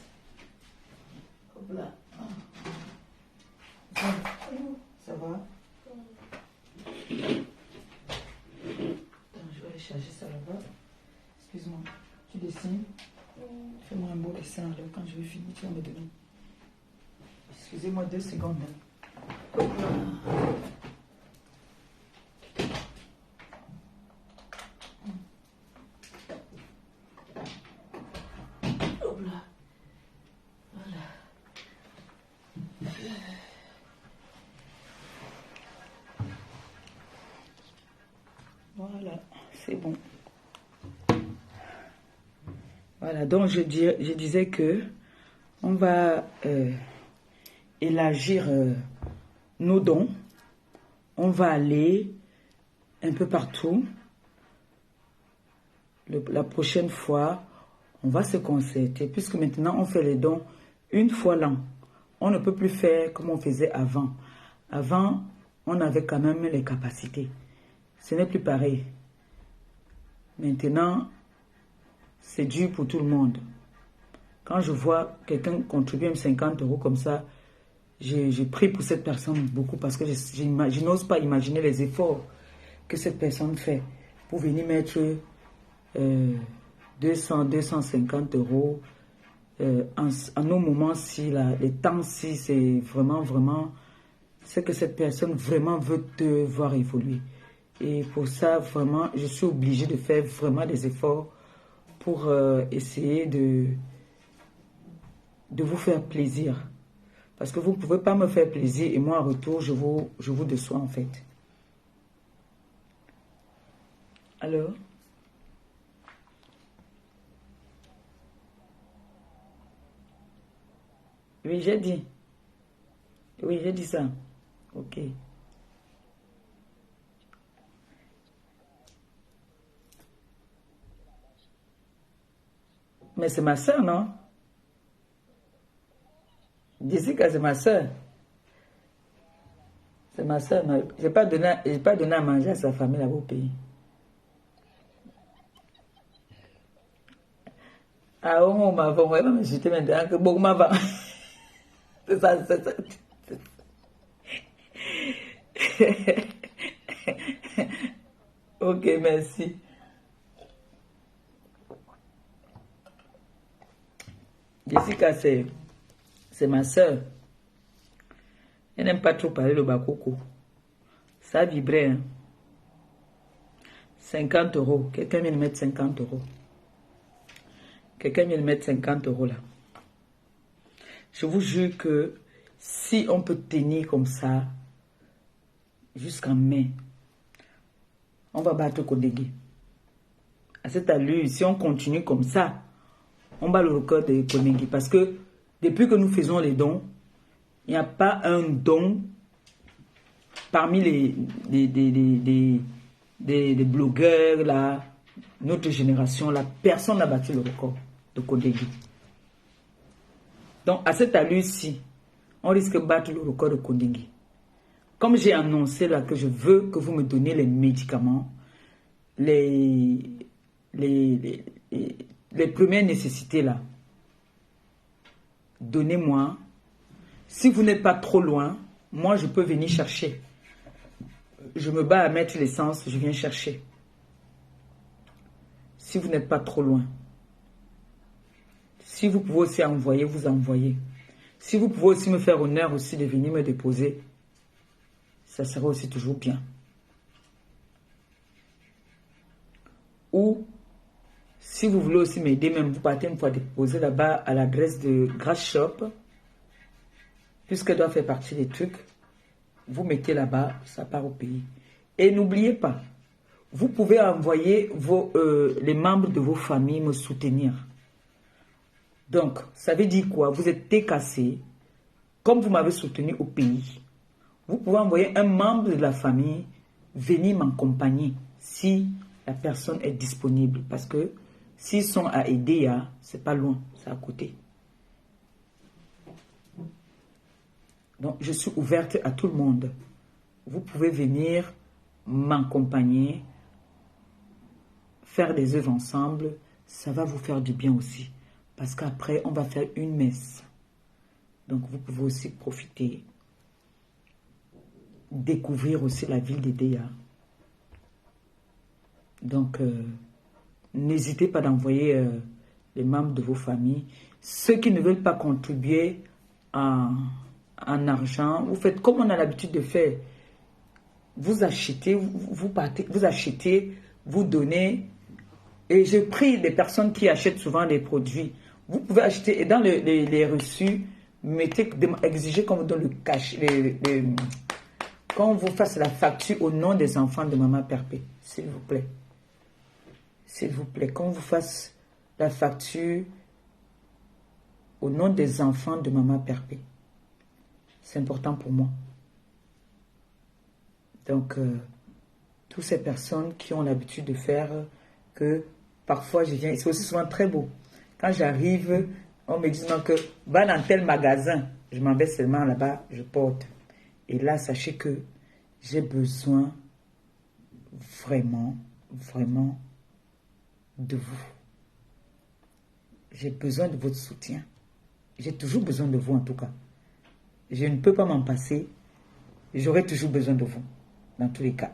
S1: Hop là. Ça va? Attends, je vais aller charger ça là-bas. Excuse-moi. Tu dessines? Fais-moi un beau dessin alors quand je vais finir, tu vas me donner. Excusez-moi 2 secondes. Hop là. Voilà, c'est bon. Voilà, donc je disais que on va élargir nos dons. On va aller un peu partout. La prochaine fois, on va se concerter, puisque maintenant on fait les dons une fois l'an. On ne peut plus faire comme on faisait avant. Avant, on avait quand même les capacités. Ce n'est plus pareil. Maintenant, c'est dur pour tout le monde. Quand je vois quelqu'un contribuer 50 € comme ça, j'ai pris pour cette personne beaucoup parce que je n'ose pas imaginer les efforts que cette personne fait pour venir mettre 200, 250 € en nos moments-ci, les temps-ci, c'est vraiment, c'est que cette personne vraiment veut te voir évoluer. Et pour ça, vraiment, je suis obligée de faire vraiment des efforts pour essayer de vous faire plaisir. Parce que vous ne pouvez pas me faire plaisir et moi, en retour, je vous déçois en fait. Alors? Oui, j'ai dit. Oui, j'ai dit ça. Ok. Mais c'est ma soeur, non? Jessica, c'est ma soeur. C'est ma soeur. Je n'ai pas donné à manger à sa famille là-bas au pays. Ah, on m'a dit, ouais, mais j'étais maintenant que beaucoup m'a va. C'est ça, c'est ça. Ok, merci. Jessica, c'est ma soeur. Elle n'aime pas trop parler le bakoko. Ça vibrait. Hein? 50 €. Quelqu'un vient de mettre 50 €. Quelqu'un vient de mettre 50 € là. Je vous jure que si on peut tenir comme ça jusqu'en mai, on va battre Kodegi. À cette allure, si on continue comme ça, on bat le record de Kodegi. Parce que depuis que nous faisons les dons, il n'y a pas un don parmi les blogueurs, là, notre génération, là, personne n'a battu le record de Kodegi. Donc, à cette allure-ci, on risque de battre le record de Kodegi. Comme j'ai annoncé là que je veux que vous me donniez les médicaments, les premières nécessités là, donnez-moi. Si vous n'êtes pas trop loin, moi je peux venir chercher. Je me bats à mettre l'essence, je viens chercher. Si vous n'êtes pas trop loin. Si vous pouvez aussi envoyer, vous envoyez. Si vous pouvez aussi me faire honneur aussi de venir me déposer, ça sera aussi toujours bien. Ou, si vous voulez aussi m'aider, même vous partez une fois déposer là-bas à l'adresse de Grass Shop, puisqu'elle doit faire partie des trucs, vous mettez là-bas, ça part au pays. Et n'oubliez pas, vous pouvez envoyer les membres de vos familles me soutenir. Donc, ça veut dire quoi? Vous êtes décassé, comme vous m'avez soutenu au pays. Vous pouvez envoyer un membre de la famille venir m'accompagner si la personne est disponible. Parce que s'ils sont à Edea, c'est pas loin, c'est à côté. Donc, je suis ouverte à tout le monde. Vous pouvez venir m'accompagner, faire des œuvres ensemble. Ça va vous faire du bien aussi. Parce qu'après, on va faire une messe. Donc, vous pouvez aussi profiter. Découvrir aussi la ville d'Edea. Donc, n'hésitez pas d'envoyer les membres de vos familles. Ceux qui ne veulent pas contribuer en argent, vous faites comme on a l'habitude de faire. Vous achetez, vous partez, vous achetez, vous donnez. Et je prie les personnes qui achètent souvent les produits. Vous pouvez acheter et dans les reçus, exigez qu'on vous donne le cash, qu'on vous fasse la facture au nom des enfants de Maman Perpé, s'il vous plaît. S'il vous plaît, qu'on vous fasse la facture au nom des enfants de Maman Perpé. C'est important pour moi. Donc, toutes ces personnes qui ont l'habitude de faire que parfois je viens, c'est aussi souvent très beau. Quand j'arrive, on me dit non, que va dans tel magasin, je m'en vais seulement là-bas, je porte. Et là, sachez que j'ai besoin vraiment, vraiment de vous. J'ai besoin de votre soutien. J'ai toujours besoin de vous en tout cas. Je ne peux pas m'en passer. J'aurai toujours besoin de vous, dans tous les cas.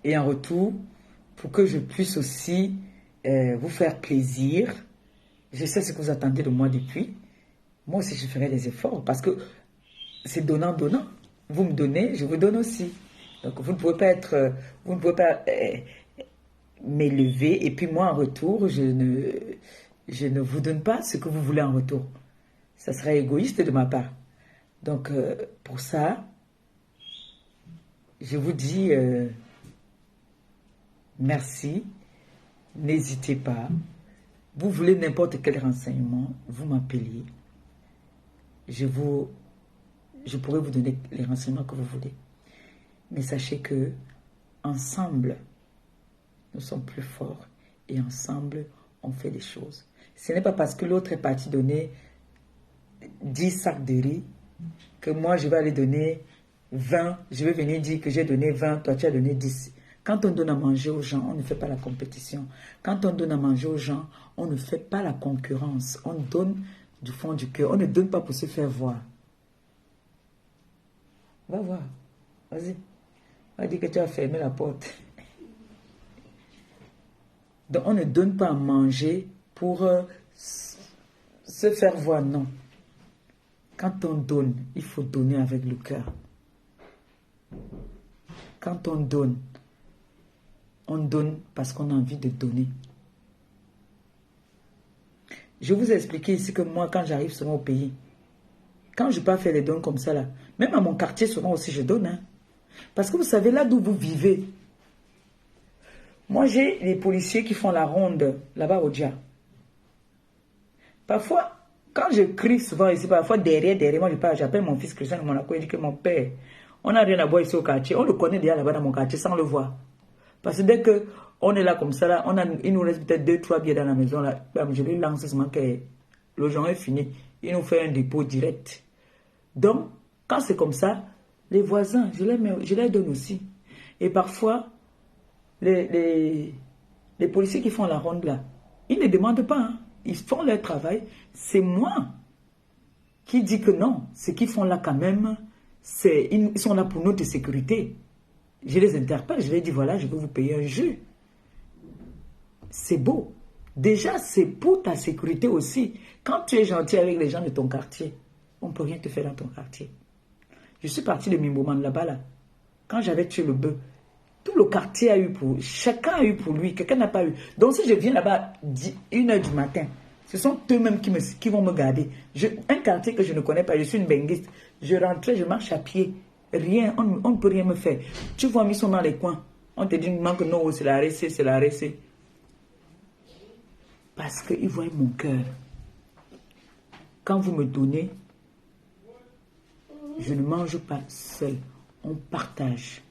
S1: Et en retour, pour que je puisse aussi vous faire plaisir, je sais ce que vous attendez de moi depuis. Moi aussi, je ferai des efforts parce que c'est donnant-donnant. Vous me donnez, je vous donne aussi. Donc, vous ne pouvez pas m'élever et puis moi, en retour, je ne vous donne pas ce que vous voulez en retour. Ça serait égoïste de ma part. Donc, pour ça, je vous dis merci. N'hésitez pas. Vous voulez n'importe quel renseignement, vous m'appelez. Je pourrais vous donner les renseignements que vous voulez. Mais sachez que ensemble, nous sommes plus forts et ensemble, on fait des choses. Ce n'est pas parce que l'autre est parti donner 10 sacs de riz que moi, je vais aller donner 20. Je vais venir dire que j'ai donné 20, toi, tu as donné 10. Quand on donne à manger aux gens, on ne fait pas la compétition. Quand on donne à manger aux gens, on ne fait pas la concurrence. On donne du fond du cœur. On ne donne pas pour se faire voir. Va voir. Vas-y. Va dire que tu as fermé la porte. Donc, on ne donne pas à manger pour se faire voir, non. Quand on donne, il faut donner avec le cœur. Quand on donne parce qu'on a envie de donner. Je vous ai expliqué ici que moi, quand j'arrive souvent au pays, quand je peux faire des dons comme ça, là, même à mon quartier, souvent aussi, je donne. Hein. Parce que vous savez, là d'où vous vivez, moi, j'ai les policiers qui font la ronde, là-bas au Dja. Parfois, quand je crie souvent ici, parfois derrière moi, j'appelle mon fils Christian de Monaco, il dit que mon père, on n'a rien à voir ici au quartier. On le connaît déjà là-bas dans mon quartier sans le voir. Parce que dès qu'on est là comme ça, là, il nous reste peut-être 2-3 billets dans la maison. Là, je lui lance seulement que le jour est fini. Il nous fait un dépôt direct. Donc, quand c'est comme ça, les voisins, je les donne aussi. Et parfois, les policiers qui font la ronde là, ils ne demandent pas. Hein. Ils font leur travail. C'est moi qui dis que non. Ce qu'ils font là quand même, ils sont là pour notre sécurité. Je les interpelle, je les dis voilà, je vais vous payer un jus. C'est beau. Déjà, c'est pour ta sécurité aussi. Quand tu es gentil avec les gens de ton quartier, on ne peut rien te faire dans ton quartier. Je suis partie de Mimboman là-bas, là. Quand j'avais tué le bœuf, tout le quartier a eu pour lui. Chacun a eu pour lui. Quelqu'un n'a pas eu. Donc, si je viens là-bas 1h du matin, ce sont eux-mêmes qui vont me garder. Un quartier que je ne connais pas, je suis une benguiste. Je rentrais, je marche à pied. Rien, on ne peut rien me faire. Tu vois, ils sont dans les coins. On te dit que non, c'est la RC, c'est la RC. Parce qu'ils voient mon cœur. Quand vous me donnez, je ne mange pas seul. On partage.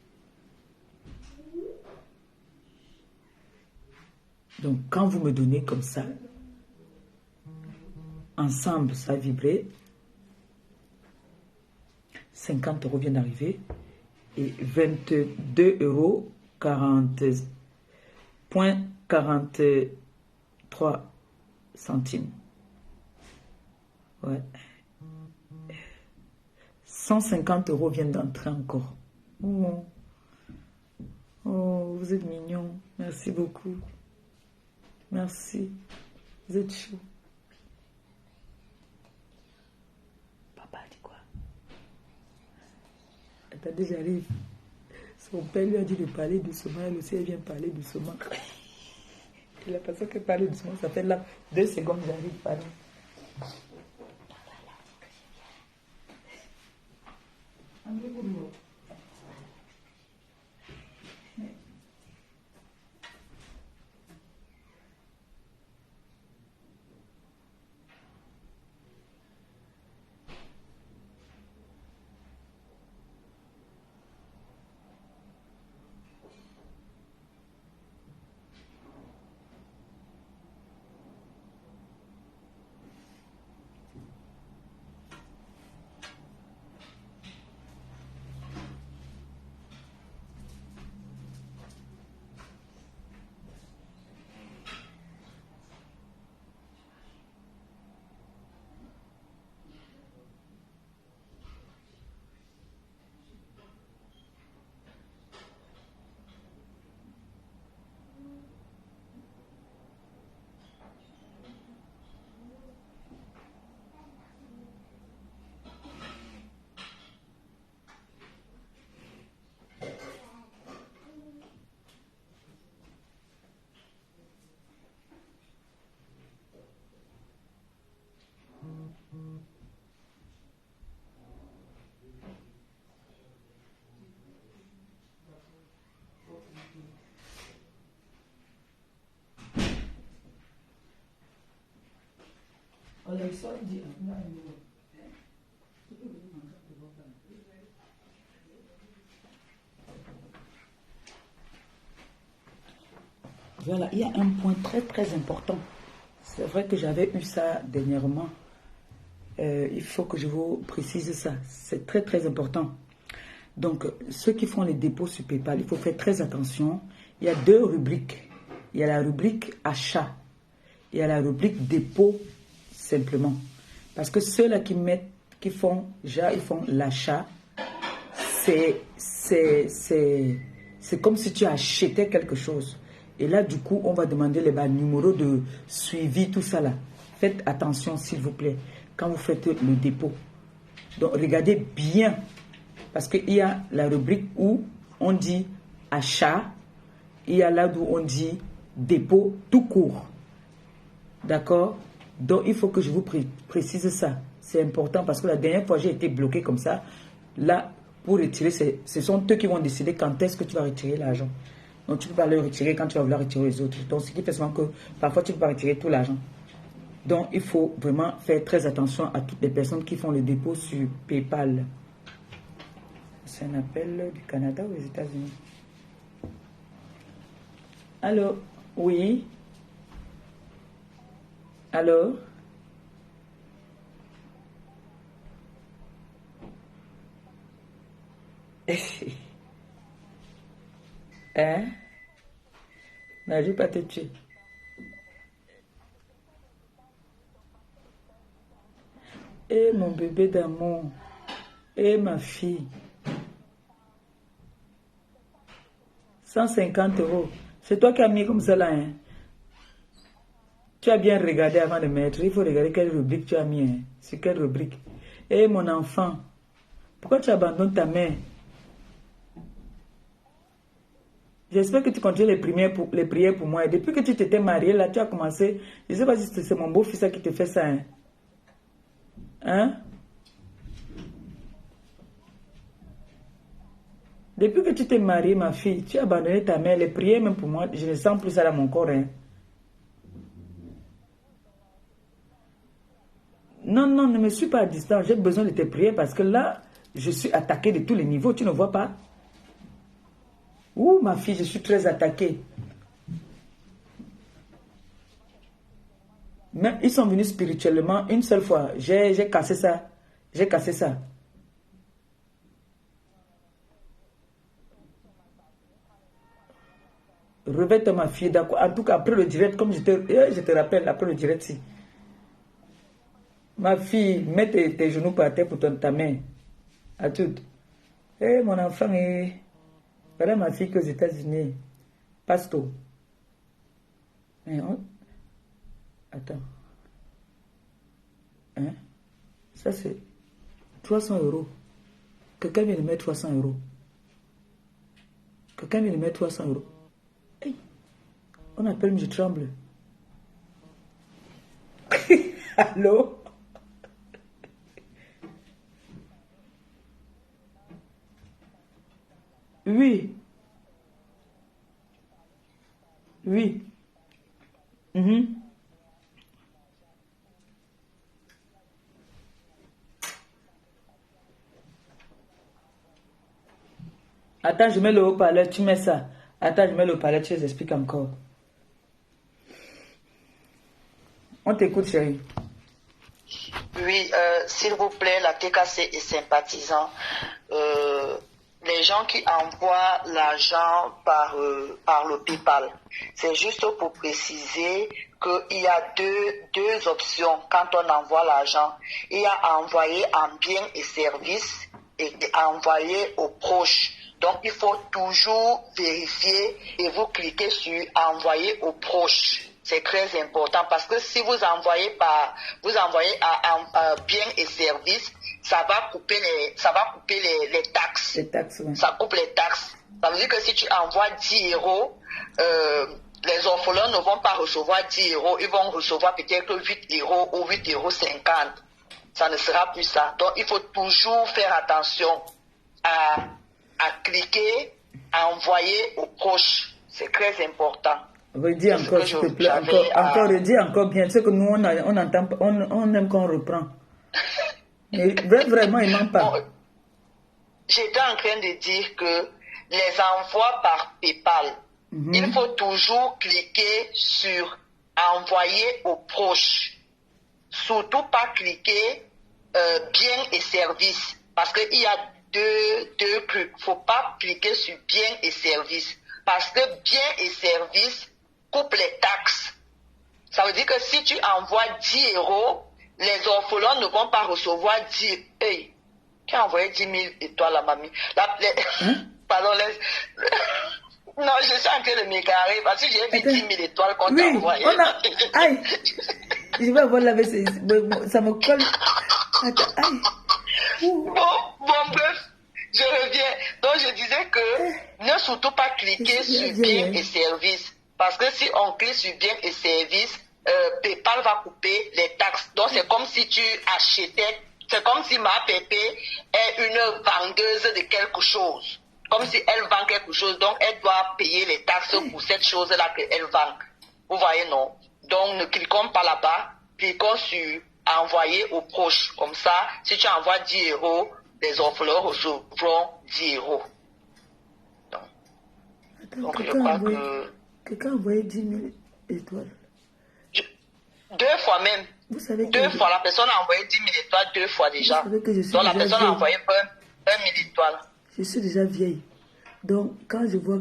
S1: Donc, quand vous me donnez comme ça, ensemble, ça a vibré. 50 € vient d'arriver. Et 22,43 centimes. Ouais. 150 € viennent d'entrer encore. Oh. Oh, vous êtes mignons. Merci beaucoup. Merci. Vous êtes chou. Papa dit quoi? Attendez, j'arrive. Son père lui a dit de parler doucement. Elle aussi, elle vient parler doucement. Et la personne qui parle doucement, ça fait là 2 secondes, j'arrive à parler. Voilà, il y a un point très très important. C'est vrai que j'avais eu ça dernièrement. Il faut que je vous précise ça. C'est très très important. Donc, ceux qui font les dépôts sur PayPal, il faut faire très attention. Il y a 2 rubriques. Il y a la rubrique achat. Il y a la rubrique dépôt simplement. Parce que ceux-là qui font l'achat, c'est comme si tu achetais quelque chose. Et là, du coup, on va demander les numéros de suivi, tout ça là. Faites attention, s'il vous plaît, quand vous faites le dépôt. Donc, regardez bien. Parce qu'il y a la rubrique où on dit achat. Il y a là où on dit dépôt tout court. D'accord? Donc, il faut que je vous précise ça. C'est important parce que la dernière fois, j'ai été bloqué comme ça. Là, pour retirer, ce sont eux qui vont décider quand est-ce que tu vas retirer l'argent. Donc, tu ne peux pas le retirer quand tu vas vouloir retirer les autres. Donc, ce qui fait souvent que parfois, tu ne peux pas retirer tout l'argent. Donc, il faut vraiment faire très attention à toutes les personnes qui font le dépôt sur PayPal. C'est un appel du Canada ou des États-Unis? Allô? Oui? Allô? Hein? Non, je ne vais pas te tuer. Eh, mon bébé d'amour. Eh, ma fille. 150 €. C'est toi qui as mis comme ça là, hein? Tu as bien regardé avant de mettre. Il faut regarder quelle rubrique tu as mis, hein? Sur quelle rubrique? Eh, mon enfant. Pourquoi tu abandonnes ta mère? J'espère que tu continues les prières pour moi. Et depuis que tu t'étais mariée, là, tu as commencé. Je ne sais pas si c'est mon beau-fils qui te fait ça. Hein? Hein? Depuis que tu t'es mariée, ma fille, tu as abandonné ta mère. Les prières, même pour moi, je ne sens plus ça dans mon corps. Hein. Non, non, ne me suis pas à distance. J'ai besoin de tes prières parce que là, je suis attaquée de tous les niveaux. Tu ne vois pas? Ouh, ma fille, je suis très attaquée. Même, ils sont venus spirituellement une seule fois. J'ai cassé ça. J'ai cassé ça. Revête ma fille, d'accord. En tout cas, après le direct, comme je te rappelle, après le direct, si. Ma fille, mets tes genoux par terre pour ta main. À toutes. Eh, mon enfant, voilà ma fille qui est aux États-Unis. Pasto. Attends. Hein? Ça, c'est 300 €. Quelqu'un vient de mettre 300 €. Quelqu'un vient de mettre 300 €. Hey. On appelle, je tremble. Allô? Oui. Oui. Attends, je mets le haut-parleur, tu mets ça. Attends, je mets le haut-parleur, tu les expliques encore. On t'écoute, chérie.
S2: Oui, s'il vous plaît, la TKC est sympathisant. Les gens qui envoient l'argent par le PayPal, c'est juste pour préciser qu'il y a deux options quand on envoie l'argent. Il y a envoyer en biens et services et envoyer aux proches. Donc, il faut toujours vérifier et vous cliquez sur envoyer aux proches. C'est très important parce que si vous envoyez à biens et services, ça va couper les taxes.
S1: Les taxes, oui.
S2: Ça coupe les taxes. Ça veut dire que si tu envoies 10 €, les orphelins ne vont pas recevoir 10 €, ils vont recevoir peut-être 8 € ou 8,50 €. Ça ne sera plus ça. Donc, il faut toujours faire attention à cliquer, à envoyer aux proches. C'est très important.
S1: Redis encore, s'il te plaît. Encore, redis encore bien. C'est que nous, on entend, on aime qu'on reprend. Mais vraiment, il manque pas.
S2: J'étais en train de dire que les envois par PayPal, il faut toujours cliquer sur envoyer aux proches. Surtout pas cliquer biens et services. Parce qu'il y a deux trucs. Il ne faut pas cliquer sur biens et services. Parce que biens et services coupent les taxes. Ça veut dire que si tu envoies 10 €, les orphelins ne vont pas recevoir 10. Hey, qui a envoyé 10 000 étoiles à mamie? Pardon, non, je suis en train de m'égarer parce que j'ai vu 10 000 étoiles qu'on t'a envoyé.
S1: Aïe, je vais avoir lavé, ça me colle. Attends, aïe.
S2: Bon, bref, je reviens. Donc, je disais que ne surtout pas cliquer sur biens et services. Parce que si on clique sur biens et services, PayPal va couper les taxes. Donc, c'est comme si tu achetais, c'est comme si ma Pépé est une vendeuse de quelque chose. Comme si elle vend quelque chose, donc elle doit payer les taxes pour cette chose-là qu'elle vend. Vous voyez, non? Donc, ne cliquons pas là-bas, cliquons sur envoyer aux proches. Comme ça, si tu envoies 10 €, les orphelins recevront 10 €. Donc je crois que...
S1: Quelqu'un a envoyé 10 000 étoiles.
S2: 2 fois même. Vous savez que 2 fois, la personne a envoyé 10 000 étoiles 2 fois déjà.
S1: Vous savez que je suis
S2: donc
S1: déjà
S2: la personne
S1: vieille.
S2: a envoyé 1 000 étoiles.
S1: Je suis déjà vieille. Donc quand je vois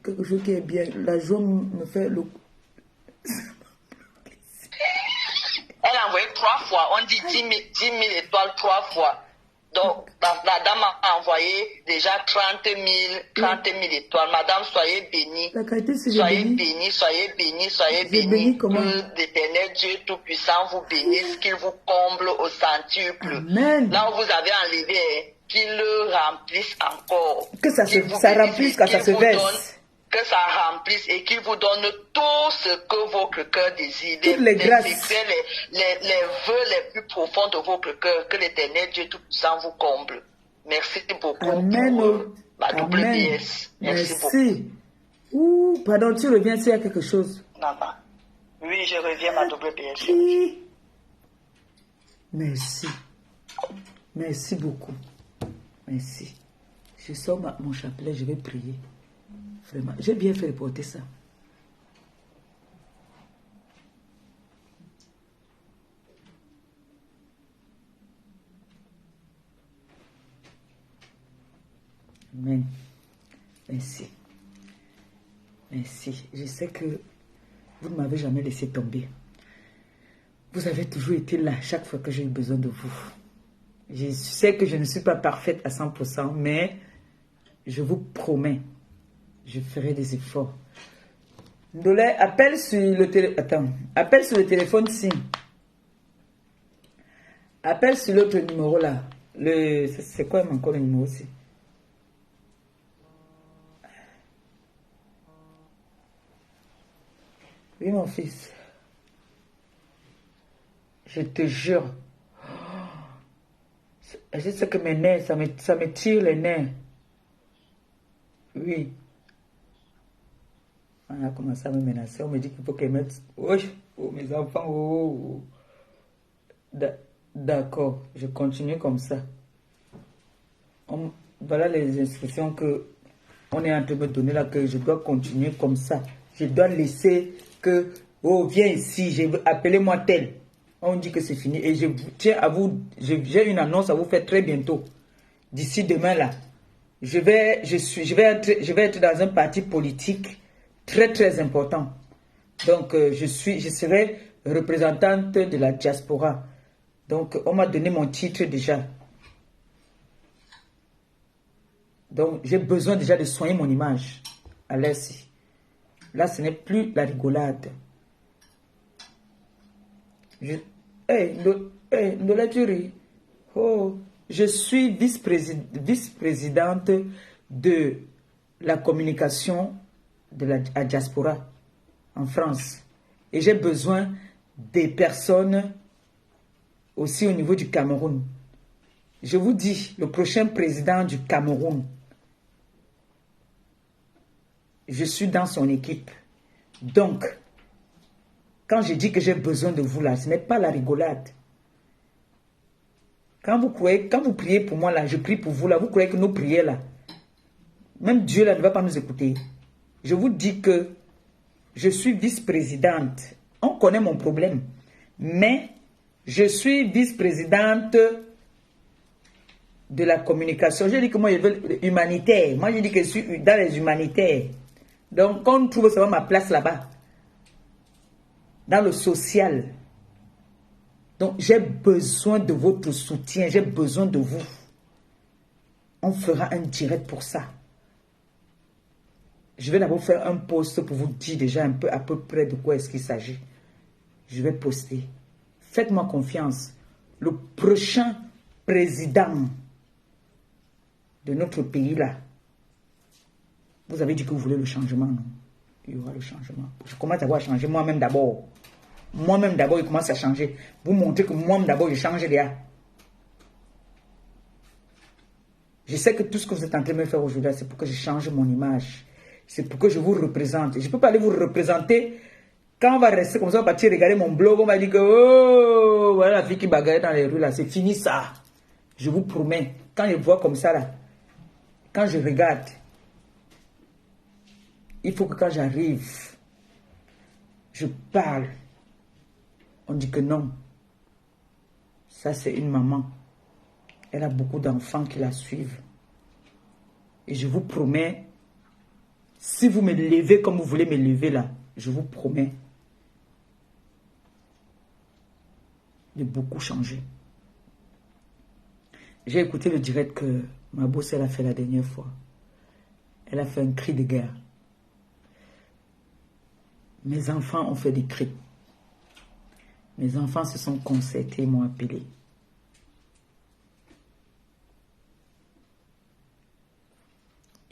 S1: quelque chose qui est bien, la joie me fait le...
S2: Elle a envoyé 3 fois. On dit 10 000 étoiles 3 fois. Donc, la dame a envoyé déjà 30 000 étoiles. Madame, soyez bénie. Soyez bénie, soyez bénie, soyez bénie. Que l'Éternel Dieu Tout-Puissant vous bénisse, qu'il vous comble au centuple.
S1: Amen.
S2: Là où vous avez enlevé, qu'il le remplisse encore.
S1: Que ça remplisse, que ça se verse.
S2: Que ça remplisse et qu'il vous donne tout ce que votre cœur désire.
S1: Toutes les grâces.
S2: Les vœux les plus profonds de votre cœur. Que l'Éternel Dieu Tout-Puissant vous comble. Merci beaucoup.
S1: Amen.
S2: ma double
S1: Amen.
S2: PS.
S1: Merci. Ouh, pardon, tu reviens s'il y a quelque chose.
S2: Non, non. Oui, je reviens, ma double PS.
S1: Merci. Merci beaucoup. Merci. Je sors mon chapelet, je vais prier. Vraiment, j'ai bien fait de porter ça. Amen. Merci. Merci. Je sais que vous ne m'avez jamais laissé tomber. Vous avez toujours été là chaque fois que j'ai eu besoin de vous. Je sais que je ne suis pas parfaite à 100%, mais je vous promets, je ferai des efforts. Ndolé, appelle sur le téléphone. Attends, appelle sur le téléphone si. Appelle sur l'autre numéro là. C'est quoi encore le numéro aussi? Oui, mon fils. Je te jure. Je sais que mes nerfs, ça me tire les nerfs. Oui. On a commencé à me menacer. On me dit qu'il faut qu'elle mette... Oh, mes enfants, oh. D'accord, je continue comme ça. Voilà les instructions que on est en train de me donner là, que je dois continuer comme ça. Je dois laisser que... Oh, viens ici, appelez-moi tel. On dit que c'est fini. Et je tiens à vous... J'ai une annonce à vous faire très bientôt. D'ici demain là. Je vais être dans un parti politique très très important. Donc je serai représentante de la diaspora. Donc on m'a donné mon titre déjà. Donc j'ai besoin déjà de soigner mon image. Allez-y. Là ce n'est plus la rigolade. Oh, je suis vice-présidente de la communication de la diaspora en France. Et j'ai besoin des personnes aussi au niveau du Cameroun. Je vous dis, le prochain président du Cameroun, je suis dans son équipe. Donc, quand je dis que j'ai besoin de vous là, ce n'est pas la rigolade. Quand vous priez pour moi là, je prie pour vous là, vous croyez que nos prières là, même Dieu là ne va pas nous écouter. Je vous dis que je suis vice-présidente. On connaît mon problème. Mais je suis vice-présidente de la communication. Je dis que moi je veux humanitaire. Moi je dis que je suis dans les humanitaires. Donc quand on trouve ça va ma place là-bas. Dans le social. Donc j'ai besoin de votre soutien. J'ai besoin de vous. On fera un direct pour ça. Je vais d'abord faire un post pour vous dire déjà à peu près de quoi est-ce qu'il s'agit. Je vais poster. Faites-moi confiance. Le prochain président de notre pays là, vous avez dit que vous voulez le changement, non? Il y aura le changement. Je commence à voir changer moi-même d'abord. Moi-même d'abord, il commence à changer. Vous montrez que moi-même d'abord, je change déjà. Je sais que tout ce que vous êtes en train de me faire aujourd'hui, c'est pour que je change mon image. C'est pour que je vous représente. Je ne peux pas aller vous représenter. Quand on va rester comme ça, on va partir regarder mon blog, on va dire que oh, voilà la fille qui bagaille dans les rues là, c'est fini ça. Je vous promets, quand je vois comme ça là, quand je regarde, il faut que quand j'arrive, je parle. On dit que non. Ça c'est une maman. Elle a beaucoup d'enfants qui la suivent. Et je vous promets, si vous me levez comme vous voulez me lever là, je vous promets de beaucoup changer. J'ai écouté le direct que ma bosse elle a fait la dernière fois. Elle a fait un cri de guerre. Mes enfants ont fait des cris. Mes enfants se sont concertés et m'ont appelé.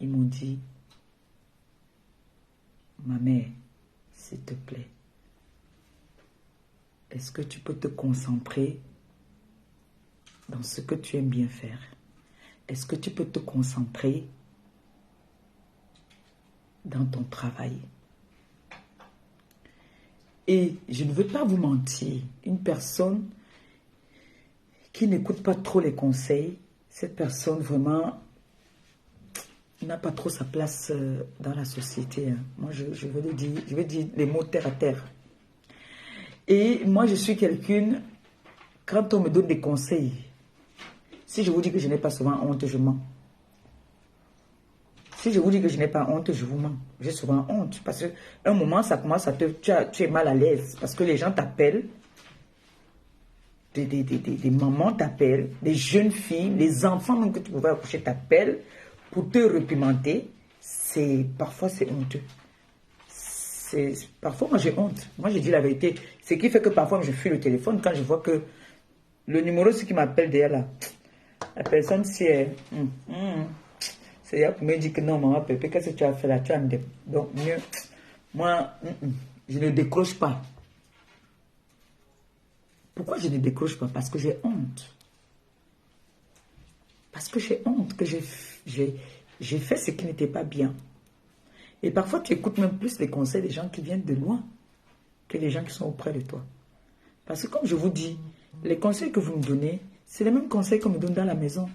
S1: Ils m'ont dit, ma mère, s'il te plaît, est-ce que tu peux te concentrer dans ce que tu aimes bien faire? Est-ce que tu peux te concentrer dans ton travail. Et je ne veux pas vous mentir, une personne qui n'écoute pas trop les conseils, cette personne vraiment n'a pas trop sa place dans la société. Moi, je veux dire les mots terre à terre. Et moi, je suis quelqu'un, quand on me donne des conseils, si je vous dis que je n'ai pas souvent honte, je mens. Si je vous dis que je n'ai pas honte, je vous mens. J'ai souvent honte. Parce qu'à un moment, ça commence à tu es mal à l'aise. Parce que les gens t'appellent. Des mamans t'appellent. Des jeunes filles, les enfants même que tu pouvais accoucher t'appellent pour te réprimenter. Parfois, c'est honteux. Parfois, moi, j'ai honte. Moi, je dis la vérité. Ce qui fait que parfois, je fuis le téléphone quand je vois que le numéro, ce qui m'appelle derrière là, la personne, si elle... C'est là pour me dire que non, maman, Pépé, qu'est-ce que tu as fait là? Tu as donc, mieux, moi, je ne décroche pas. Pourquoi je ne décroche pas? Parce que j'ai honte. Parce que j'ai honte que j'ai fait ce qui n'était pas bien. Et parfois, tu écoutes même plus les conseils des gens qui viennent de loin que les gens qui sont auprès de toi. Parce que comme je vous dis, les conseils que vous me donnez, c'est les mêmes conseils qu'on me donne dans la maison.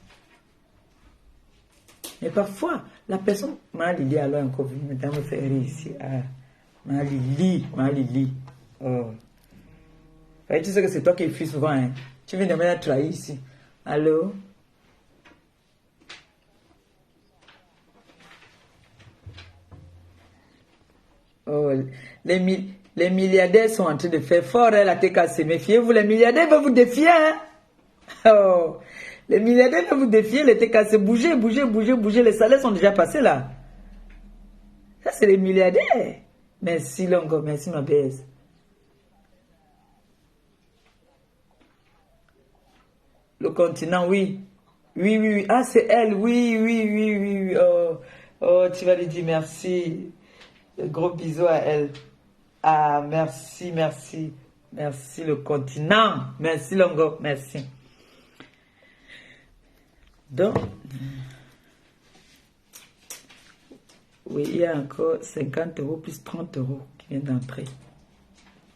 S1: Mais parfois, la personne... Ma Lili, alors encore venu, maintenant me faire rire ici. Ah, ma Lili. Oh. Et tu sais que c'est toi qui fuis souvent. Hein? Tu viens de me trahir ici. Allô? Oh, les milliardaires sont en train de faire fort la TKC. Méfiez-vous, les milliardaires vont vous défier. Hein? Oh. Les milliardaires vont vous défier, les TKC. Bougez. Les salaires sont déjà passés là. Ça, c'est les milliardaires. Merci, Longo. Merci, ma belle. Le continent, oui. Oui. Ah, c'est elle. Oui. Oh, tu vas lui dire merci. Gros bisous à elle. Ah, merci. Merci, le continent. Merci, Longo. Merci. Donc, oui, il y a encore 50 € plus 30 € qui viennent d'entrer.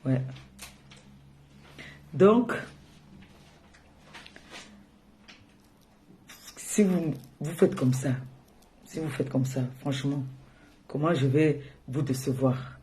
S1: Ouais. Donc, si vous faites comme ça, franchement, comment je vais vous décevoir?